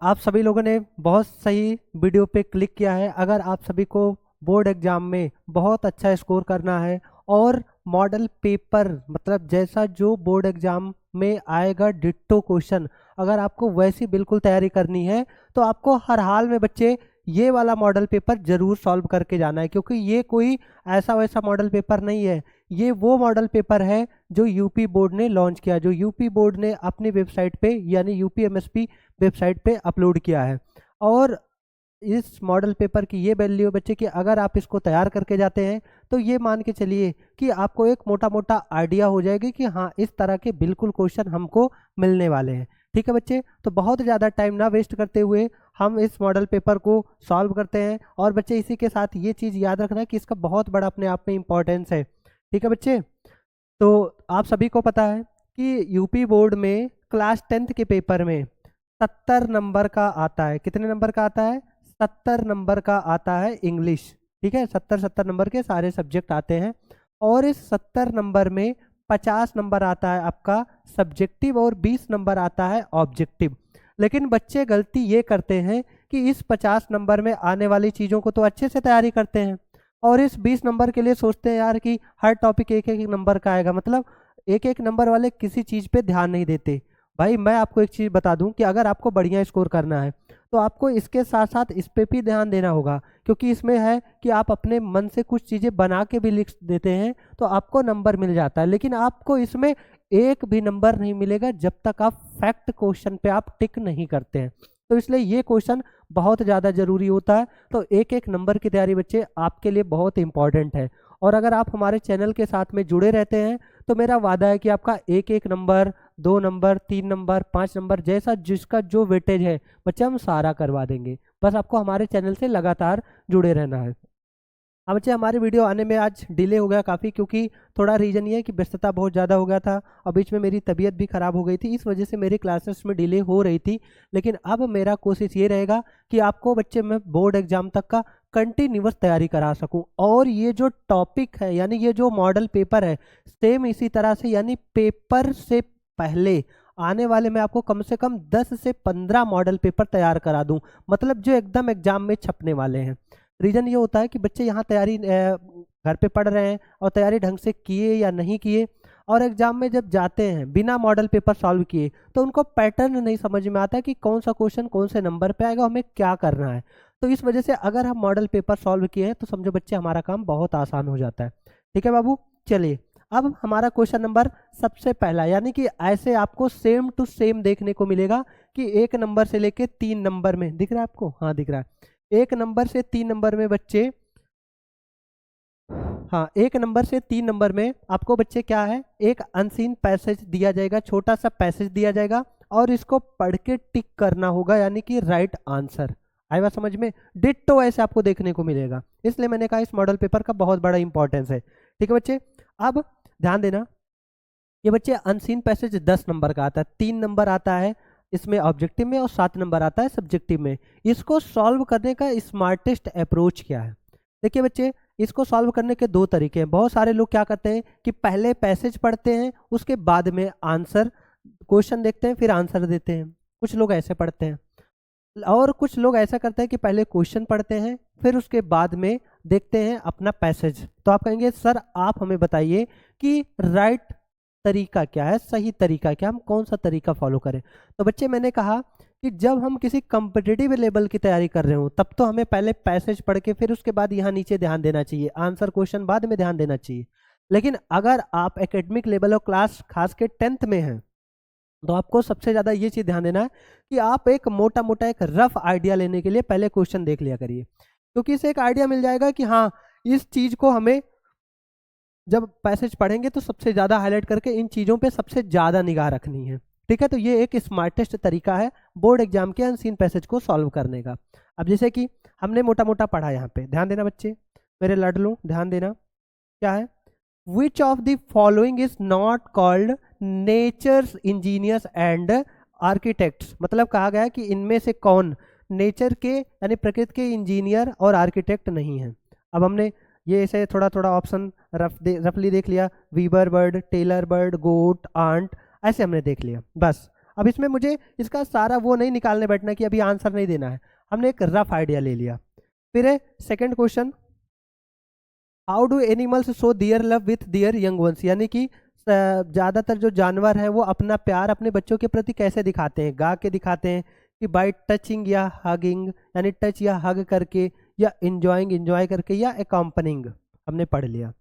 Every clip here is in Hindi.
आप सभी लोगों ने बहुत सही वीडियो पे क्लिक किया है। अगर आप सभी को बोर्ड एग्जाम में बहुत अच्छा स्कोर करना है और मॉडल पेपर मतलब जैसा जो बोर्ड एग्जाम में आएगा डिट्टो क्वेश्चन, अगर आपको वैसी बिल्कुल तैयारी करनी है तो आपको हर हाल में बच्चे ये वाला मॉडल पेपर जरूर सॉल्व करके जाना है, क्योंकि ये कोई ऐसा वैसा मॉडल पेपर नहीं है। ये वो मॉडल पेपर है जो यूपी बोर्ड ने लॉन्च किया, जो यूपी बोर्ड ने अपनी वेबसाइट पे यानी यूपीएमएसपी वेबसाइट पे अपलोड किया है। और इस मॉडल पेपर की ये वैल्यू है बच्चे कि अगर आप इसको तैयार करके जाते हैं तो ये मान के चलिए कि आपको एक मोटा मोटा आइडिया हो जाएगी कि हाँ इस तरह के बिल्कुल क्वेश्चन हमको मिलने वाले हैं। ठीक है बच्चे, तो बहुत ज़्यादा टाइम ना वेस्ट करते हुए हम इस मॉडल पेपर को सॉल्व करते हैं। और बच्चे इसी के साथ ये चीज़ याद रखना कि इसका बहुत बड़ा अपने आप में इम्पोर्टेंस है। ठीक है बच्चे, तो आप सभी को पता है कि यूपी बोर्ड में क्लास 10th के पेपर में 70 नंबर का आता है। कितने नंबर का आता है? 70 नंबर का आता है इंग्लिश। ठीक है, 70 नंबर के सारे सब्जेक्ट आते हैं और इस 70 नंबर में 50 नंबर आता है आपका सब्जेक्टिव और 20 नंबर आता है ऑब्जेक्टिव। लेकिन बच्चे गलती ये करते हैं कि इस 50 नंबर में आने वाली चीज़ों को तो अच्छे से तैयारी करते हैं और इस 20 नंबर के लिए सोचते हैं यार कि हर टॉपिक एक एक नंबर का आएगा, मतलब एक एक नंबर वाले किसी चीज़ पे ध्यान नहीं देते। भाई मैं आपको एक चीज़ बता दूं कि अगर आपको बढ़िया स्कोर करना है तो आपको इसके साथ साथ इस पे भी ध्यान देना होगा, क्योंकि इसमें है कि आप अपने मन से कुछ चीज़ें बना के भी लिख देते हैं तो आपको नंबर मिल जाता है। लेकिन आपको इसमें एक भी नंबर नहीं मिलेगा जब तक आप फैक्ट क्वेश्चन पे आप टिक नहीं करते हैं। तो इसलिए ये क्वेश्चन बहुत ज़्यादा ज़रूरी होता है। तो एक एक नंबर की तैयारी बच्चे आपके लिए बहुत इंपॉर्टेंट है। और अगर आप हमारे चैनल के साथ में जुड़े रहते हैं तो मेरा वादा है कि आपका एक एक नंबर, 2 नंबर, 3 नंबर, 5 नंबर जैसा जिसका जो वेटेज है बच्चे हम सारा करवा देंगे। बस आपको हमारे चैनल से लगातार जुड़े रहना है। अब बच्चे हमारे वीडियो आने में आज डिले हो गया काफ़ी, क्योंकि थोड़ा रीज़न ये है कि व्यस्तता बहुत ज़्यादा हो गया था और बीच में मेरी तबीयत भी ख़राब हो गई थी, इस वजह से मेरी क्लासेस में डिले हो रही थी। लेकिन अब मेरा कोशिश ये रहेगा कि आपको बच्चे मैं बोर्ड एग्जाम तक का कंटिन्यूअस तैयारी करा सकूं। और ये जो टॉपिक है यानी ये जो मॉडल पेपर है सेम इसी तरह से यानी पेपर से पहले आने वाले में आपको कम से कम 10 से 15 मॉडल पेपर तैयार करा दूं, मतलब जो एकदम एग्जाम में छपने वाले हैं। रीज़न ये होता है कि बच्चे यहाँ तैयारी घर पे पढ़ रहे हैं और तैयारी ढंग से किए या नहीं किए, और एग्जाम में जब जाते हैं बिना मॉडल पेपर सॉल्व किए तो उनको पैटर्न नहीं समझ में आता कि कौन सा क्वेश्चन कौन से नंबर पे आएगा, हमें क्या करना है। तो इस वजह से अगर हम मॉडल पेपर सॉल्व किए हैं तो समझो बच्चे हमारा काम बहुत आसान हो जाता है। ठीक है बाबू, चलिए अब हमारा क्वेश्चन नंबर सबसे पहला, यानी कि ऐसे आपको सेम टू सेम देखने को मिलेगा कि 1 नंबर से लेके 3 नंबर में, दिख रहा है आपको? हाँ दिख रहा है। 1 नंबर से 3 नंबर में बच्चे, हाँ 1 नंबर से 3 नंबर में आपको बच्चे क्या है, एक अनसीन पैसेज दिया जाएगा, छोटा सा पैसेज दिया जाएगा और इसको पढ़ के टिक करना होगा, यानी कि राइट आंसर। आई बात समझ में? डिट्टो ऐसे आपको देखने को मिलेगा, इसलिए मैंने कहा इस मॉडल पेपर का बहुत बड़ा इंपॉर्टेंस है। ठीक है बच्चे, अब ध्यान देना, ये बच्चे अनसीन पैसेज 10 नंबर का आता है, 3 नंबर आता है इसमें ऑब्जेक्टिव में और 7 नंबर आता है सब्जेक्टिव में। इसको सॉल्व करने का स्मार्टेस्ट अप्रोच क्या है? देखिए बच्चे, इसको सॉल्व करने के 2 तरीके हैं। बहुत सारे लोग क्या करते हैं कि पहले पैसेज पढ़ते हैं उसके बाद में आंसर क्वेश्चन देखते हैं फिर आंसर देते हैं, कुछ लोग ऐसे पढ़ते हैं। और कुछ लोग ऐसा करते हैं कि पहले क्वेश्चन पढ़ते हैं फिर उसके बाद में देखते हैं अपना पैसेज। तो आप कहेंगे सर आप हमें बताइए कि राइट तरीका क्या है, सही तरीका क्या, हम कौन सा तरीका फॉलो करें? तो बच्चे मैंने कहा कि जब हम किसी कम्पिटिटिव लेवल की तैयारी कर रहे हो तब तो हमें पहले पैसेज पढ़ के फिर उसके बाद यहाँ नीचे ध्यान देना चाहिए, आंसर क्वेश्चन बाद में ध्यान देना चाहिए। लेकिन अगर आप एकेडमिक लेवल और क्लास खास के 10th में हैं तो आपको सबसे ज़्यादा ये चीज़ ध्यान देना है कि आप एक मोटा मोटा एक रफ आइडिया लेने के लिए पहले क्वेश्चन देख लिया करिए, क्योंकि इससे एक आइडिया मिल जाएगा कि हाँ इस चीज़ को हमें जब पैसेज पढ़ेंगे तो सबसे ज़्यादा हाईलाइट करके इन चीज़ों पे सबसे ज़्यादा निगाह रखनी है। ठीक है, तो ये एक स्मार्टेस्ट तरीका है बोर्ड एग्जाम के अनसीन पैसेज को सॉल्व करने का। अब जैसे कि हमने मोटा मोटा पढ़ा, यहाँ पे ध्यान देना बच्चे, मेरे लाडलू ध्यान देना, क्या है, which of the following is not called nature's engineers and architects, मतलब कहा गया है कि इनमें से कौन नेचर के यानी प्रकृति के इंजीनियर और आर्किटेक्ट नहीं है। अब हमने ये ऐसे थोड़ा थोड़ा ऑप्शन रफली देख लिया, वीबर बर्ड, टेलर बर्ड, गोट, आंट, ऐसे हमने देख लिया। बस अब इसमें मुझे इसका सारा वो नहीं निकालने बैठना कि अभी आंसर नहीं देना है, हमने एक रफ आइडिया ले लिया। फिर है second question, how do animals show their love with their young ones, यानी कि ज़्यादातर जो जानवर हैं वो अपना प्यार अपने बच्चों के प्रति कैसे दिखाते हैं, गा के दिखाते हैं कि बाय टचिंग या हगिंग, यानी टच या हग करके, या इंजॉइंग इंजॉय करके, या एकम्पनिंग, हमने पढ़ लिया।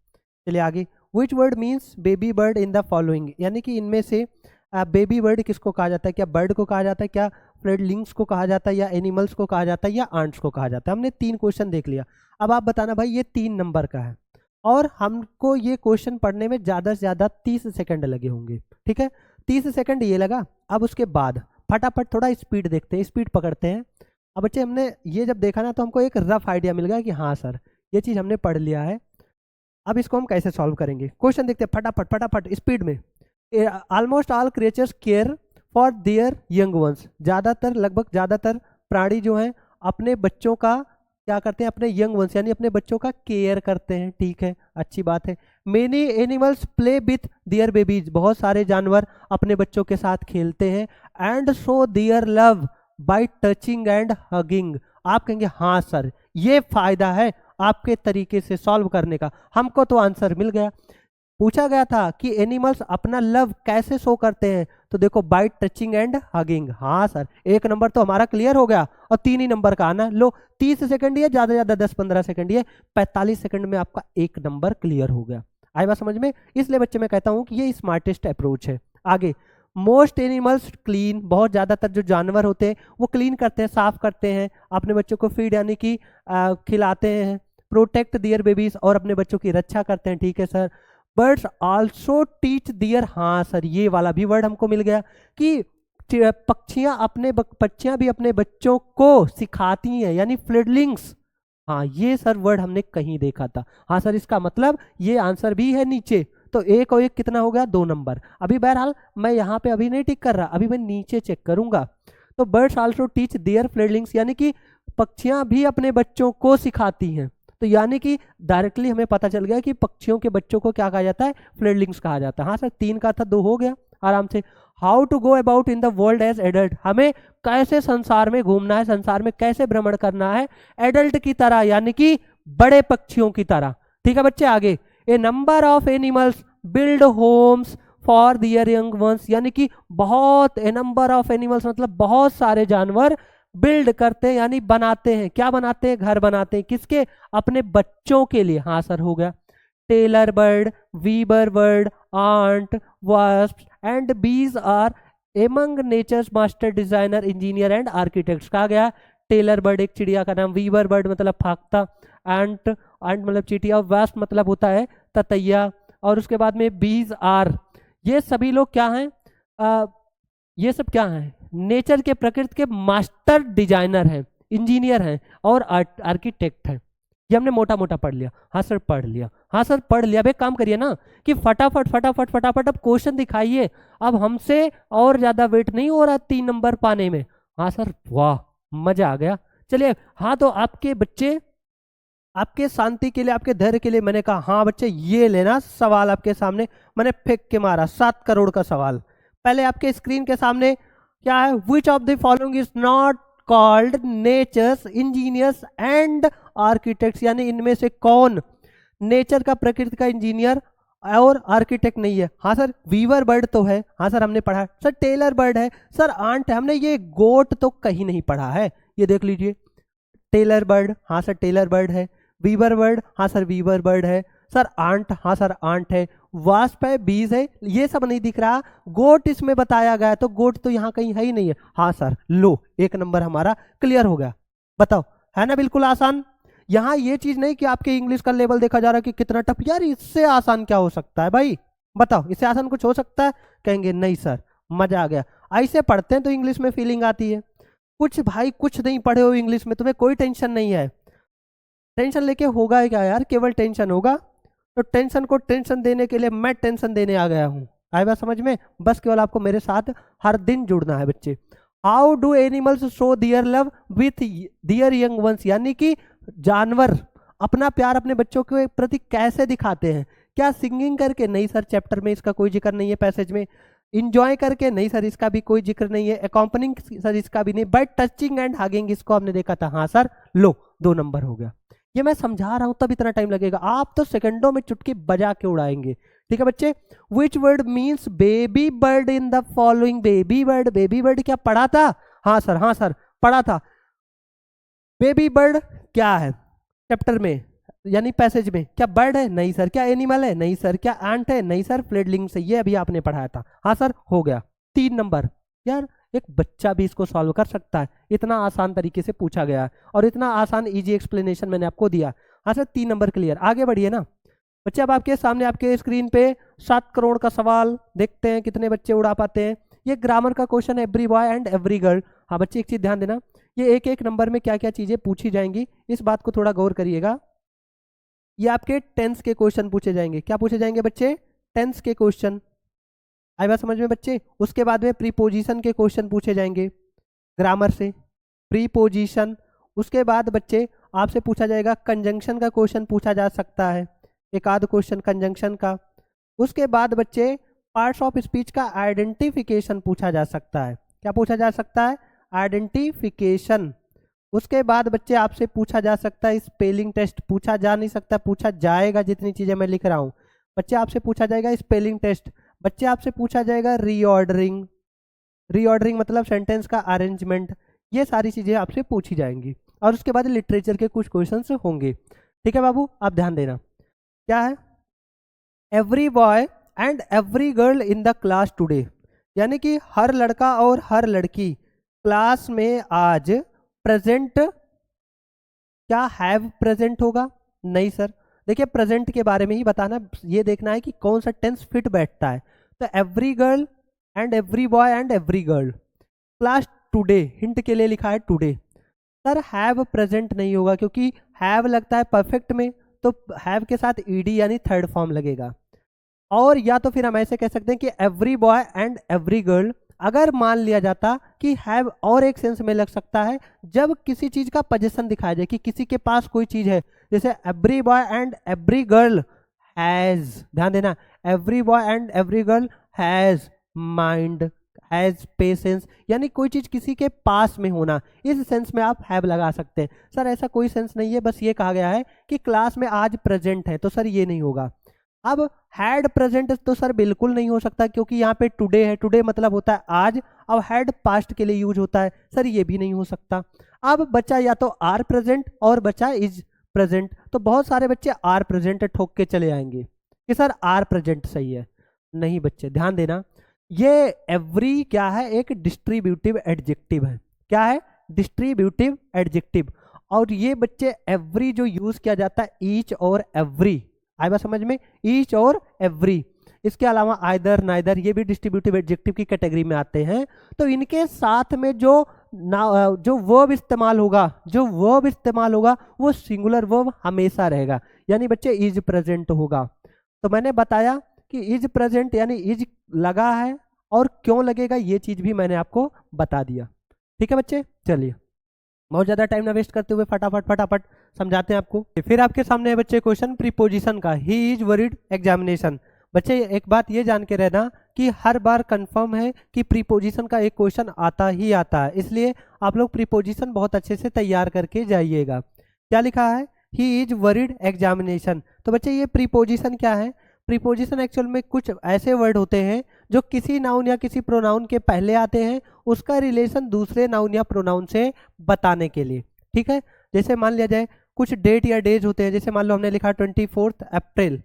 चलिए आगे, which word means baby bird in the following, यानी कि इनमें से बेबी बर्ड किसको कहा जाता है, क्या बर्ड को कहा जाता है, क्या फ्लडलिंग्स को कहा जाता है, या एनिमल्स को कहा जाता है, या आंट्स को कहा जाता है। हमने 3 क्वेश्चन देख लिया। अब आप बताना भाई ये 3 नंबर का है और हमको ये क्वेश्चन पढ़ने में ज़्यादा से ज़्यादा 30 सेकंड लगे होंगे, ठीक है, 30 सेकंड ये लगा। अब उसके बाद फटाफट थोड़ा स्पीड देखते हैं, स्पीड पकड़ते हैं। अब बच्चे हमने ये जब देखा ना तो हमको एक रफ आइडिया मिल गया कि हाँ सर ये चीज़ हमने पढ़ लिया है। अब इसको हम कैसे सॉल्व करेंगे, क्वेश्चन देखते हैं फटाफट फटाफट स्पीड में। Almost all creatures care for their young ones, ज़्यादातर लगभग ज़्यादातर प्राणी जो हैं अपने बच्चों का क्या करते हैं, अपने यंग वंस यानी अपने बच्चों का केयर करते हैं, ठीक है, अच्छी बात है। Many animals play with their babies, बहुत सारे जानवर अपने बच्चों के साथ खेलते हैं। And show their love bye touching and hugging. आप कहेंगे हाँ सर ये फायदा है आपके तरीके से सॉल्व करने का, हमको तो आंसर मिल गया। पूछा गया था कि एनिमल्स अपना लव कैसे शो करते हैं, तो देखो बाय टचिंग एंड हगिंग। हाँ सर 1 नंबर तो हमारा क्लियर हो गया और 3 ही नंबर का आना। लो 30 सेकंड ही ज्यादा ज्यादा 10-15 सेकंड ही 45 सेकंड में आपका 1 नंबर क्लियर हो गया। आई बात समझ में, इसलिए बच्चे मैं कहता हूं कि ये स्मार्टेस्ट अप्रोच है। आगे, मोस्ट एनिमल्स क्लीन, बहुत ज्यादातर जो जानवर होते हैं वो क्लीन करते हैं, साफ करते हैं, अपने बच्चों को फीड यानी कि खिलाते हैं। प्रोटेक्ट दियर बेबीज, और अपने बच्चों की रक्षा करते हैं, ठीक है सर। बर्ड्स आल्सो टीच दियर, हाँ सर ये वाला भी वर्ड हमको मिल गया कि पक्षियां भी अपने बच्चों को सिखाती हैं, यानी फ्लडलिंग्स। हाँ ये सर वर्ड हमने कहीं देखा था। हाँ सर इसका मतलब ये आंसर भी है नीचे, तो 1 और 1 कितना हो गया, 2 नंबर। अभी बहरहाल मैं यहाँ पे अभी नहीं टिक कर रहा, अभी मैं नीचे चेक करूंगा। तो बर्ड्स आल्सो टीच देयर फ्लडलिंग्स, यानी कि पक्षियां भी अपने बच्चों को सिखाती हैं, तो यानी कि डायरेक्टली हमें पता चल गया कि पक्षियों के बच्चों को क्या कहा जाता है, फ्लडलिंग्स कहा जाता है। हाँ सर 3 का था, 2 हो गया आराम से। How to go about in the world as adult, हमें कैसे संसार में घूमना है, संसार में कैसे भ्रमण करना है एडल्ट की तरह, यानी कि बड़े पक्षियों की तरह, ठीक है बच्चे। आगे, a number of animals build homes for their young ones, यानी कि बहुत, ए नंबर ऑफ एनिमल्स मतलब बहुत सारे जानवर बिल्ड करते हैं यानी बनाते हैं, क्या बनाते हैं, घर बनाते हैं, किसके, अपने बच्चों के लिए। हाँ सर हो गया। Tailor bird, weaver bird, ant, wasp and bees are among nature's master designer engineer and architects. कहा गया टेलर बर्ड एक चिड़िया का नाम, वीबर बर्ड मतलब फाख्ता, एंट मतलब चींटिया, वास्प मतलब होता है ततैया, और उसके बाद में बीज आर, ये सभी लोग क्या हैं, ये सब क्या हैं, नेचर के, प्रकृति के मास्टर डिजाइनर हैं, इंजीनियर हैं और आर्किटेक्ट हैं। ये हमने मोटा मोटा पढ़ लिया। हाँ सर पढ़ लिया, हाँ सर पढ़ लिया। अब एक काम करिए ना कि फटाफट फटाफट फटाफट अब क्वेश्चन दिखाइए, अब हमसे और ज्यादा वेट नहीं हो रहा 3 नंबर पाने में। हाँ सर वाह मजा आ गया। चलिए हाँ, तो आपके बच्चे, आपके शांति के लिए, आपके धैर्य के लिए मैंने कहा हाँ बच्चे ये लेना सवाल आपके सामने, मैंने फेंक के मारा 7 करोड़ का सवाल। पहले आपके स्क्रीन के सामने क्या है, which of the following is not called nature's engineers and architects, यानी इनमें से कौन नेचर का, प्रकृति का इंजीनियर और आर्किटेक्ट नहीं है। हाँ सर वीवर बर्ड तो है, हाँ सर हमने पढ़ा है। सर टेलर बर्ड है, सर आंट है, हमने ये गोट तो कहीं नहीं पढ़ा है, ये देख लीजिए। टेलर बर्ड, हाँ सर टेलर बर्ड है। वीवर बर्ड, हाँ सर वीवर बर्ड है। सर आंट, हाँ सर आंट है। वास्प है, बीज है, ये सब नहीं दिख रहा। गोट इसमें बताया गया है, तो गोट तो यहाँ कहीं है ही नहीं है। हाँ सर लो 1 नंबर हमारा क्लियर हो गया। बताओ है ना बिल्कुल आसान। यहाँ ये चीज नहीं कि आपके इंग्लिश का लेवल देखा जा रहा है कि कितना टफ, यार इससे आसान क्या हो सकता है भाई, बताओ इससे आसान कुछ हो सकता है, कहेंगे नहीं सर मजा आ गया। ऐसे पढ़ते हैं तो इंग्लिश में फीलिंग आती है। कुछ भाई कुछ नहीं पढ़े हो इंग्लिश में, तुम्हें कोई टेंशन नहीं है, टेंशन लेके होगा क्या यार, केवल टेंशन होगा। तो टेंशन को टेंशन देने के लिए मैं टेंशन देने आ गया हूँ, आए बात समझ में। बस केवल आपको मेरे साथ हर दिन जुड़ना है बच्चे। How do animals show their love with their young ones, यानी कि जानवर अपना प्यार अपने बच्चों के प्रति कैसे दिखाते हैं, क्या सिंगिंग करके, नहीं सर चैप्टर में इसका कोई जिक्र नहीं है पैसेज में। इंजॉय करके नहीं सर, इसका भी कोई जिक्र नहीं है। अकॉम्पनिंग सर इसका भी नहीं। बट टचिंग एंड हगिंग इसको हमने देखा था, हाँ सर, लो 2 नंबर हो गया। ये मैं समझा रहा हूं तब इतना टाइम लगेगा, आप तो सेकंडों में चुटकी बजा के उड़ाएंगे। ठीक है बच्चे, which word means baby bird in the following. Baby bird, baby bird क्या पढ़ा था? हाँ सर, हाँ सर पढ़ा था। बेबी बर्ड क्या है चैप्टर में यानी पैसेज में? क्या बर्ड है? नहीं सर। क्या एनिमल है? नहीं सर। क्या एंट है? नहीं सर। फ्लेडलिंग से, ये अभी आपने पढ़ाया था। हाँ सर, हो गया 3 नंबर। यार एक बच्चा भी इसको सॉल्व कर सकता है, इतना आसान तरीके से पूछा गया है और इतना आसान इजी एक्सप्लेनेशन मैंने आपको दिया। हाँ सर, 3 नंबर क्लियर। आगे बढ़िए ना बच्चे। अब आपके सामने आपके स्क्रीन पे 7 करोड़ का सवाल देखते हैं, कितने बच्चे उड़ा पाते हैं। ये ग्रामर का क्वेश्चन है, every boy and every girl. हाँ बच्चे एक चीज ध्यान देना, ये एक एक नंबर में क्या क्या चीजें पूछी जाएंगी, इस बात को थोड़ा गौर करिएगा। ये आपके टेंस के क्वेश्चन पूछे जाएंगे। क्या पूछे जाएंगे बच्चे? टेंस के क्वेश्चन। आई बात समझ में बच्चे? उसके बाद में प्रीपोजिशन के क्वेश्चन पूछे जाएंगे ग्रामर से, प्रीपोजिशन। उसके बाद बच्चे आपसे पूछा जाएगा कंजंक्शन का क्वेश्चन पूछा जा सकता है, एक आध क्वेश्चन कंजंक्शन का। उसके बाद बच्चे पार्ट्स ऑफ स्पीच का आइडेंटिफिकेशन पूछा जा सकता है। क्या पूछा जा सकता है? आइडेंटिफिकेशन। उसके बाद बच्चे आपसे पूछा जा सकता है स्पेलिंग टेस्ट। पूछा जा नहीं सकता, पूछा जाएगा, जितनी चीजें मैं लिख रहा हूं। बच्चे आपसे पूछा जाएगा स्पेलिंग टेस्ट। बच्चे आपसे पूछा जाएगा रीऑर्डरिंग। रीऑर्डरिंग मतलब सेंटेंस का अरेंजमेंट। ये सारी चीजें आपसे पूछी जाएंगी और उसके बाद लिटरेचर के कुछ क्वेश्चंस होंगे। ठीक है बाबू, आप ध्यान देना। क्या है? Every boy and every girl in the class today, यानी कि हर लड़का और हर लड़की क्लास में आज प्रेजेंट। क्या हैव प्रेजेंट होगा? नहीं सर। देखिए प्रेजेंट के बारे में ही बताना, ये देखना है कि कौन सा टेंस फिट बैठता है। तो every girl and every boy and every girl class today, hint के लिए लिखा है टुडे। सर हैव प्रेजेंट नहीं होगा क्योंकि हैव लगता है परफेक्ट में, तो हैव के साथ ईडी यानी थर्ड फॉर्म लगेगा। और या तो फिर हम ऐसे कह सकते हैं कि every boy and every girl, अगर मान लिया जाता कि हैव और एक सेंस में लग सकता है जब किसी चीज का पोजीशन दिखाया जाए कि किसी के पास कोई चीज है, जैसे every boy and every girl has. ध्यान देना, every boy and every girl has mind, has patience, यानी कोई चीज किसी के पास में होना, इस सेंस में आप हैव लगा सकते हैं। सर ऐसा कोई सेंस नहीं है, बस ये कहा गया है कि क्लास में आज प्रेजेंट है, तो सर ये नहीं होगा। अब हैड प्रेजेंट तो सर बिल्कुल नहीं हो सकता क्योंकि यहाँ पे टुडे है, टुडे मतलब होता है आज। अब हैड पास्ट के लिए यूज होता है, सर ये भी नहीं हो सकता। अब बच्चा या तो आर प्रेजेंट और बच्चा इज प्रेजेंट, तो बहुत सारे बच्चे आर प्रेजेंट ठोक के चले आएंगे कि सर आर प्रेजेंट सही है। नहीं बच्चे ध्यान देना, ये एवरी क्या है? एक डिस्ट्रीब्यूटिव एडजेक्टिव है। क्या है? Distributive adjective. और ये बच्चे एवरी जो यूज किया जाता है ईच और एवरी, आए बात समझ में? ईच और एवरी। इसके अलावा आइदर, नाइदर, ये भी डिस्ट्रीब्यूटिव एडजेक्टिव की कैटेगरी में आते हैं। तो इनके साथ में जो वर्ब इस्तेमाल होगा, वो सिंगुलर वर्ब हमेशा रहेगा, यानी बच्चे इज प्रेजेंट होगा। तो मैंने बताया कि इज प्रेजेंट यानी इज लगा है, और क्यों लगेगा ये चीज भी मैंने आपको बता दिया। ठीक है बच्चे, चलिए बहुत ज्यादा टाइम ना वेस्ट करते हुए फटाफट समझाते हैं आपको। फिर आपके सामने है बच्चे क्वेश्चन प्रीपोजिशन का, ही इज वरीड एग्जामिनेशन। बच्चे एक बात ये जान के रहना कि हर बार कंफर्म है कि प्रीपोजिशन का एक क्वेश्चन आता ही आता है, इसलिए आप लोग प्रीपोजिशन बहुत अच्छे से तैयार करके जाइएगा। क्या लिखा है? He is worried examination. तो बच्चे ये प्रीपोजिशन क्या है? प्रीपोजिशन एक्चुअल में कुछ ऐसे वर्ड होते हैं जो किसी नाउन या किसी प्रोनाउन के पहले आते हैं, उसका रिलेशन दूसरे नाउन या प्रोनाउन से बताने के लिए। ठीक है, जैसे मान लिया जाए कुछ डेट या डेज होते हैं, जैसे मान लो हमने लिखा 24 अप्रैल,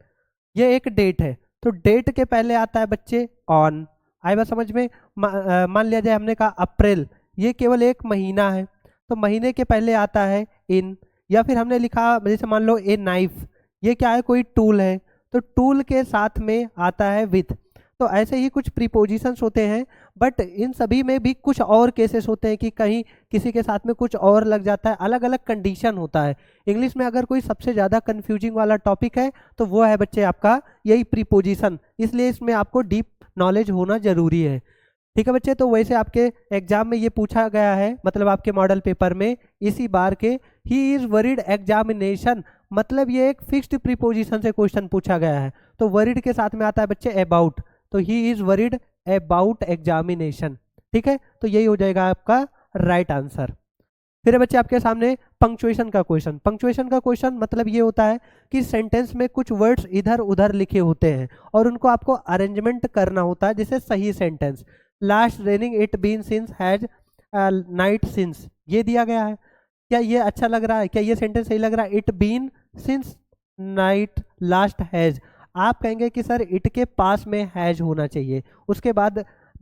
ये एक डेट है, तो डेट के पहले आता है बच्चे ऑन। आए बात समझ में? मान लिया जाए हमने कहा अप्रैल, ये केवल एक महीना है, तो महीने के पहले आता है इन। या फिर हमने लिखा जैसे मान लो ए नाइफ, ये क्या है? कोई टूल है, तो टूल के साथ में आता है विथ। तो ऐसे ही कुछ प्रीपोजिशंस होते हैं, बट इन सभी में भी कुछ और केसेस होते हैं कि कहीं किसी के साथ में कुछ और लग जाता है, अलग अलग कंडीशन होता है। इंग्लिश में अगर कोई सबसे ज़्यादा कंफ्यूजिंग वाला टॉपिक है तो वो है बच्चे आपका यही प्रीपोजिशन, इसलिए इसमें आपको डीप नॉलेज होना जरूरी है। ठीक है बच्चे, तो वैसे आपके एग्जाम में ये पूछा गया है, मतलब आपके मॉडल पेपर में इसी बार के ही इज वरीड एग्जामिनेशन, मतलब ये एक फिक्स्ड प्रीपोजिशन से क्वेश्चन पूछा गया है। तो वरीड के साथ में आता है बच्चे अबाउट, तो he is worried about examination. ठीक है, तो यही हो जाएगा आपका राइट आंसर। फिर है बच्चे आपके सामने पंक्चुएशन का क्वेश्चन। पंक्चुएशन का क्वेश्चन मतलब ये होता है कि सेंटेंस में कुछ वर्ड्स इधर उधर लिखे होते हैं और उनको आपको अरेंजमेंट करना होता है जिससे सही sentence. Last raining it been since has night since, ये दिया गया है। क्या ये अच्छा लग रहा है? क्या ये सेंटेंस सही लग रहा है? It been since night last has. आप कहेंगे कि सर इट के पास में हैज होना चाहिए, उसके बाद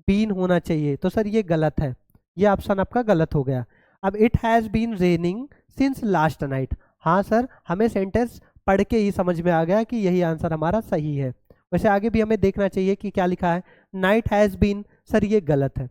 बीन होना चाहिए, तो सर ये गलत है, ये ऑप्शन आपका गलत हो गया। अब it has been raining since last night, हाँ सर हमें सेंटेंस पढ़ के ही समझ में आ गया कि यही आंसर हमारा सही है। वैसे आगे भी हमें देखना चाहिए कि क्या लिखा है। नाइट हैज बीन, सर ये गलत है।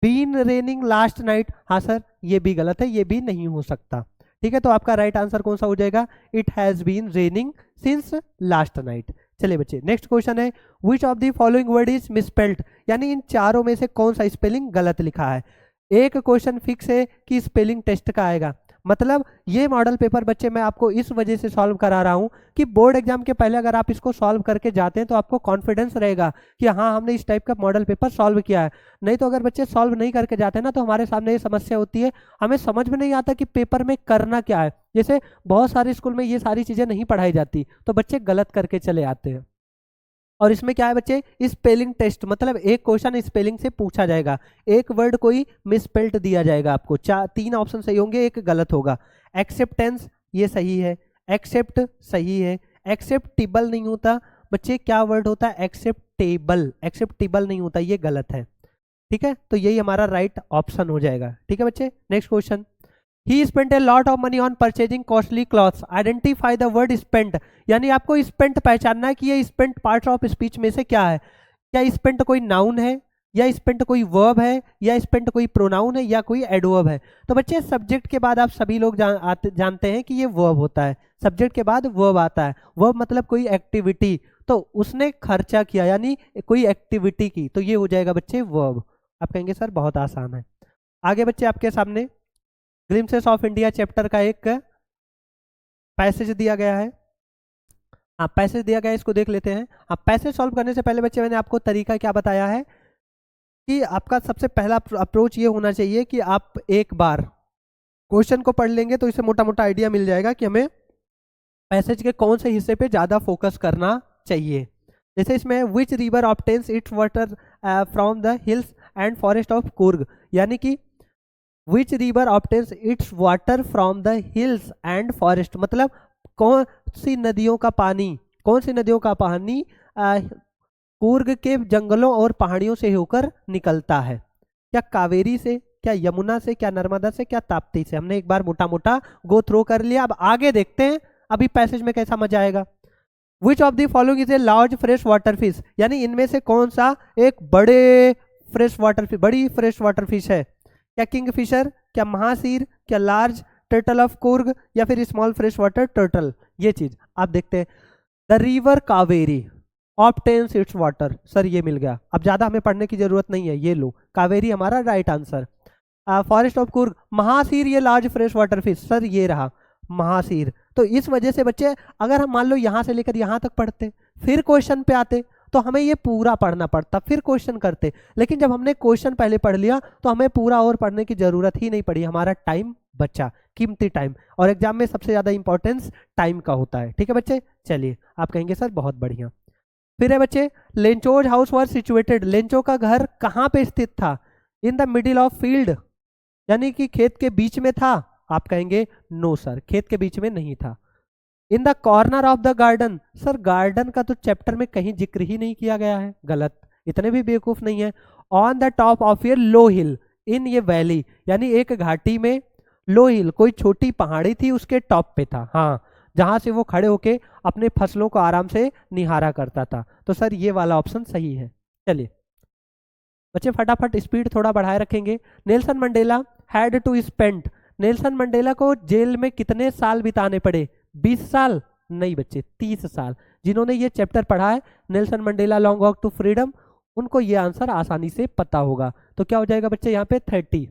बीन रेनिंग लास्ट नाइट, हाँ सर ये भी गलत है, ये भी नहीं हो सकता। ठीक है, तो आपका राइट आंसर कौन सा हो जाएगा? It has been raining since last night. चलिए बच्चे नेक्स्ट क्वेश्चन है, which of the following word is misspelled, यानी इन चारों में से कौन सा स्पेलिंग गलत लिखा है। एक क्वेश्चन फिक्स है कि स्पेलिंग टेस्ट का आएगा, मतलब ये मॉडल पेपर बच्चे मैं आपको इस वजह से सॉल्व करा रहा हूँ कि बोर्ड एग्जाम के पहले अगर आप इसको सॉल्व करके जाते हैं तो आपको कॉन्फिडेंस रहेगा कि हाँ हमने इस टाइप का मॉडल पेपर सॉल्व किया है। नहीं तो अगर बच्चे सॉल्व नहीं करके जाते हैं ना तो हमारे सामने ये समस्या होती है, हमें समझ में नहीं आता कि पेपर में करना क्या है। जैसे बहुत सारे स्कूल में ये सारी चीज़ें नहीं पढ़ाई जाती तो बच्चे गलत करके चले आते हैं। और इसमें क्या है बच्चे, स्पेलिंग टेस्ट, मतलब एक क्वेश्चन स्पेलिंग से पूछा जाएगा, एक वर्ड कोई मिसस्पेल्ड दिया जाएगा आपको, तीन ऑप्शन सही होंगे, एक गलत होगा। एक्सेप्टेंस ये सही है, एक्सेप्ट सही है, एक्सेप्टेबल नहीं होता बच्चे, क्या वर्ड होता है? एक्सेप्टेबल, एक्सेप्टेबल नहीं होता, ये गलत है। ठीक है, तो यही हमारा राइट ऑप्शन हो जाएगा। ठीक है बच्चे next question, He spent a lot of money on purchasing costly clothes. Identify the word spent. यानी आपको spent पहचानना है कि ये spent पार्ट ऑफ स्पीच में से क्या है। क्या spent कोई नाउन है, या spent कोई वर्ब है, या spent कोई प्रोनाउन है, या कोई एडवर्ब है। तो बच्चे सब्जेक्ट के बाद आप सभी लोग जानते हैं कि ये वर्ब होता है, सब्जेक्ट के बाद वर्ब आता है। वर्ब मतलब कोई एक्टिविटी, तो उसने खर्चा किया यानी कोई एक्टिविटी की, तो ये हो जाएगा बच्चे वर्ब। आप कहेंगे सर बहुत आसान है। आगे बच्चे आपके सामने ग्लिम्सेस ऑफ इंडिया चैप्टर का एक पैसेज दिया गया है। हाँ पैसेज दिया गया है, इसको देख लेते हैं। हाँ पैसेज सॉल्व करने से पहले बच्चे मैंने आपको तरीका क्या बताया है कि आपका सबसे पहला अप्रोच ये होना चाहिए कि आप एक बार क्वेश्चन को पढ़ लेंगे तो इससे मोटा मोटा आइडिया मिल जाएगा कि हमें पैसेज के कौन से हिस्से पे ज़्यादा फोकस करना चाहिए। जैसे इसमें which river obtains it's water from the hills and forest of Coorg, यानी कि which river obtains it's water from the hills and forest, मतलब कौन सी नदियों का पानी, कौन सी नदियों का पानी कुर्ग के जंगलों और पहाड़ियों से होकर निकलता है। क्या कावेरी से, क्या यमुना से, क्या नर्मदा से, क्या ताप्ती से। हमने एक बार मोटा मोटा गो थ्रो कर लिया, अब आगे देखते हैं अभी पैसेज में कैसा मजा आएगा। विच of the following is a large fresh water fish, यानी इनमें से कौन सा एक बड़े फ्रेश वाटर फिश, बड़ी फ्रेश वाटर फिश है। क्या किंग फिशर, क्या महासीर, क्या लार्ज टर्टल ऑफ कुर्ग, या फिर स्मॉल फ्रेश वाटर टर्टल। ये चीज आप देखते हैं। The river Kaveri obtains it's water, sir ये मिल गया, अब ज्यादा हमें पढ़ने की जरूरत नहीं है, ये लो कावेरी हमारा right answer. Forest of Coorg mahseer, ये large fresh water fish, sir ये रहा महासीर। तो इस वजह से बच्चे अगर हम मान लो यहाँ से लेकर यहाँ तक पढ़ते फिर क्वेश्चन पे आते तो हमें ये पूरा पढ़ना पड़ता, फिर क्वेश्चन करते। लेकिन जब हमने क्वेश्चन पहले पढ़ लिया तो हमें पूरा और पढ़ने की जरूरत ही नहीं पड़ी, हमारा टाइम बचा, कीमती टाइम। और एग्जाम में सबसे ज्यादा इंपॉर्टेंस टाइम का होता है। ठीक है बच्चे, चलिए आप कहेंगे सर बहुत बढ़िया। फिर है बच्चे लेंचोज हाउस वर सिचुएटेड, लेंचो का घर कहाँ पे स्थित था। In the middle of field, यानी कि खेत के बीच में था। आप कहेंगे नो सर खेत के बीच में नहीं था। In the corner of the garden, sir garden का तो चैप्टर में कहीं जिक्र ही नहीं किया गया है, गलत, इतने भी बेवकूफ नहीं है। ऑन द टॉप ऑफ ए लो हिल इन ये वैली, यानी एक घाटी में लो हिल कोई छोटी पहाड़ी थी उसके टॉप पे था, हाँ जहां से वो खड़े होके अपने फसलों को आराम से निहारा करता था। तो सर ये वाला ऑप्शन सही है। चलिए बच्चे फटाफट स्पीड थोड़ा बढ़ाए रखेंगे। Nelson Mandela had to spend, Nelson Mandela को जेल में कितने साल बिताने पड़े। 20 साल नहीं बच्चे 30 साल। जिन्होंने ये चैप्टर पढ़ा है Nelson Mandela long walk to freedom, उनको ये आंसर आसानी से पता होगा। तो क्या हो जाएगा बच्चे यहाँ पे 30।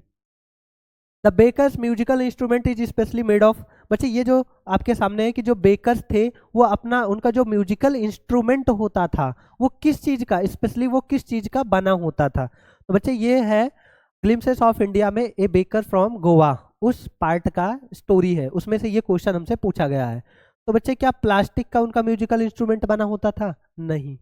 The bakers musical instrument is specially made of. बच्चे ये जो आपके सामने है कि जो बेकर्स थे वो अपना उनका जो म्यूजिकल इंस्ट्रूमेंट होता था वो किस चीज़ का, स्पेशली वो किस चीज़ का बना होता था। तो बच्चे ये है ग्लिम्सेस ऑफ इंडिया में ए बेकर फ्रॉम गोवा, उस पार्ट का स्टोरी है, उसमें से ये क्वेश्चन हमसे पूछा गया है। तो बच्चे क्या प्लास्टिक का उनका म्यूजिकल इंस्ट्रूमेंट बना होता था? नहीं।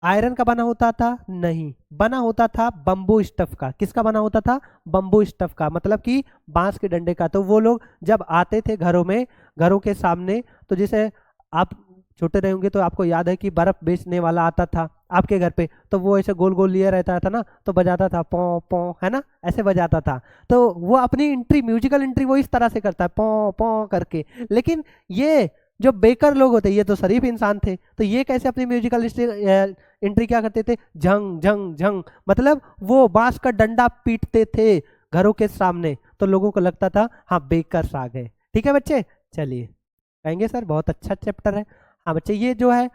आयरन का बना होता था? नहीं। बना होता था बम्बू स्टफ का। किसका बना होता था? बम्बू स्टफ का, मतलब कि बांस के डंडे का। तो वो लोग जब आते थे घरों में, घरों के सामने, तो जैसे आप छोटे रहे होंगे तो आपको याद है कि बर्फ बेचने वाला आता था आपके घर पे, तो वो ऐसे गोल गोल लिए रहता था ना, तो बजाता था पौ पौ, है ना, ऐसे बजाता था। तो वो अपनी एंट्री, म्यूजिकल एंट्री वो इस तरह से करता है पौ पौ करके। लेकिन ये जो बेकर लोग होते ये तो शरीफ इंसान थे, तो ये कैसे अपनी म्यूजिकल एंट्री क्या करते थे? झंग झंग झंग, मतलब वो बांस का डंडा पीटते थे घरों के सामने, तो लोगों को लगता था हाँ बेकर्स आ गए। ठीक है बच्चे, चलिए कहेंगे सर बहुत अच्छा चैप्टर है। हाँ बच्चे, ये जो है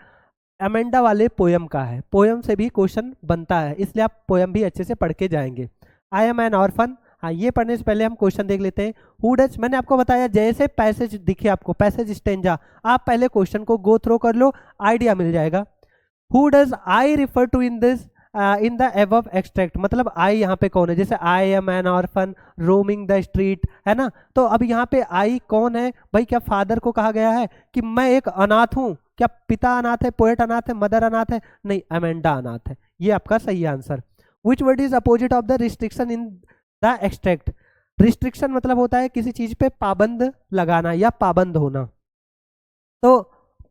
अमेंडा वाले पोयम का है, पोयम से भी क्वेश्चन बनता है, इसलिए आप पोयम भी अच्छे से पढ़ के जाएंगे। आई एम एन ऑर्फन, हाँ ये पढ़ने से पहले हम क्वेश्चन देख लेते हैं। हु डज, मैंने आपको बताया जैसे पैसेज दिखे आपको, पैसेज स्टेंजा, आप पहले क्वेश्चन को गो थ्रो कर लो, आइडिया मिल जाएगा। Who does I refer to in this, in the above extract, मतलब आई यहाँ पे कौन है? जैसे I am an orphan roaming the street, है ना, तो अब यहाँ पे आई कौन है भाई? क्या फादर को कहा गया है कि मैं एक अनाथ हूँ? क्या पिता अनाथ है, पोएट अनाथ है, मदर अनाथ है? नहीं, अमेंडा अनाथ है। ये आपका सही answer. Which word is opposite of the restriction in the extract? Restriction मतलब होता है किसी चीज पे पाबंद लगाना या पाबंद होना, तो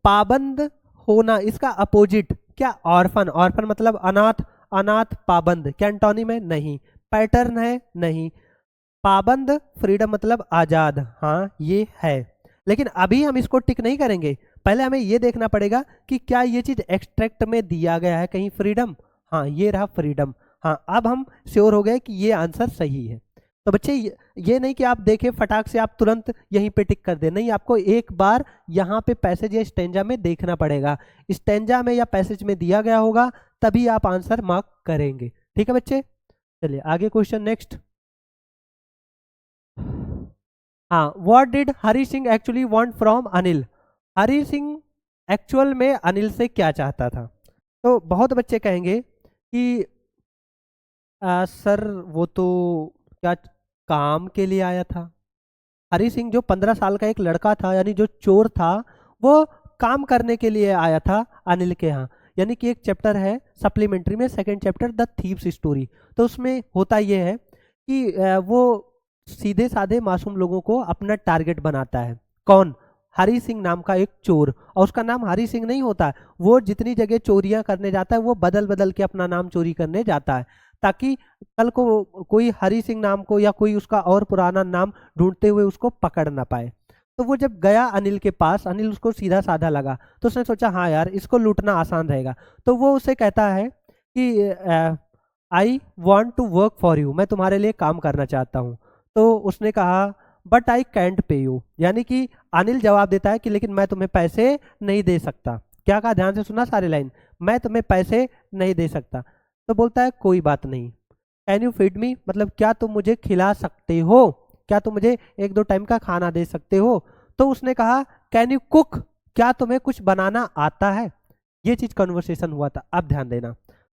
पाबंद होना इसका अपोजिट क्या? ऑर्फन, ऑर्फन मतलब अनाथ, अनाथ पाबंद, क्या एंटोनिम है? नहीं। पैटर्न है? नहीं। पाबंद, फ्रीडम मतलब आजाद, हाँ ये है। लेकिन अभी हम इसको टिक नहीं करेंगे, पहले हमें ये देखना पड़ेगा कि क्या ये चीज एक्सट्रैक्ट में दिया गया है कहीं फ्रीडम? हाँ ये रहा फ्रीडम। हाँ अब हम श्योर हो गए कि ये आंसर सही है। तो बच्चे ये नहीं कि आप देखें फटाक से आप तुरंत यहीं पे टिक कर दे, नहीं, आपको एक बार यहाँ पे पैसेज या स्टेंजा में देखना पड़ेगा, स्टेंजा में या पैसेज में दिया गया होगा तभी आप आंसर मार्क करेंगे। ठीक है बच्चे, चलिए आगे क्वेश्चन नेक्स्ट। हाँ, what did Hari Singh actually want from Anil? Hari Singh actual में अनिल से क्या चाहता था? तो बहुत बच्चे कहेंगे कि सर वो तो क्या काम के लिए आया था। हरी सिंह जो 15 साल का एक लड़का था, यानी जो चोर था, वो काम करने के लिए आया था अनिल के यहाँ। यानी कि एक चैप्टर है सप्लीमेंट्री में, second chapter the thieves story, तो उसमें होता ये है कि वो सीधे साधे मासूम लोगों को अपना टारगेट बनाता है। कौन? हरी सिंह नाम का एक चोर, और उसका नाम हरी सिंह नहीं होता, वो जितनी जगह चोरियां करने जाता है वो बदल बदल के अपना नाम चोरी करने जाता है, ताकि कल को कोई हरी सिंह नाम को या कोई उसका और पुराना नाम ढूंढते हुए उसको पकड़ ना पाए। तो वो जब गया अनिल के पास, अनिल उसको सीधा साधा लगा, तो उसने सोचा हाँ यार इसको लूटना आसान रहेगा, तो वो उसे कहता है कि I want to work for you, मैं तुम्हारे लिए काम करना चाहता हूँ। तो उसने कहा बट आई कैंट पे यू, यानी कि अनिल जवाब देता है कि लेकिन मैं तुम्हें पैसे नहीं दे सकता। क्या कहा? ध्यान से सुना सारे लाइन, मैं तुम्हें पैसे नहीं दे सकता। तो बोलता है कोई बात नहीं। कैन यू फीड मी, मतलब क्या तुम मुझे खिला सकते हो? क्या तुम मुझे एक दो टाइम का खाना दे सकते हो? तो उसने कहा कैन यू कुक, क्या तुम्हें कुछ बनाना आता है? ये चीज कन्वर्सेशन हुआ था, अब ध्यान देना।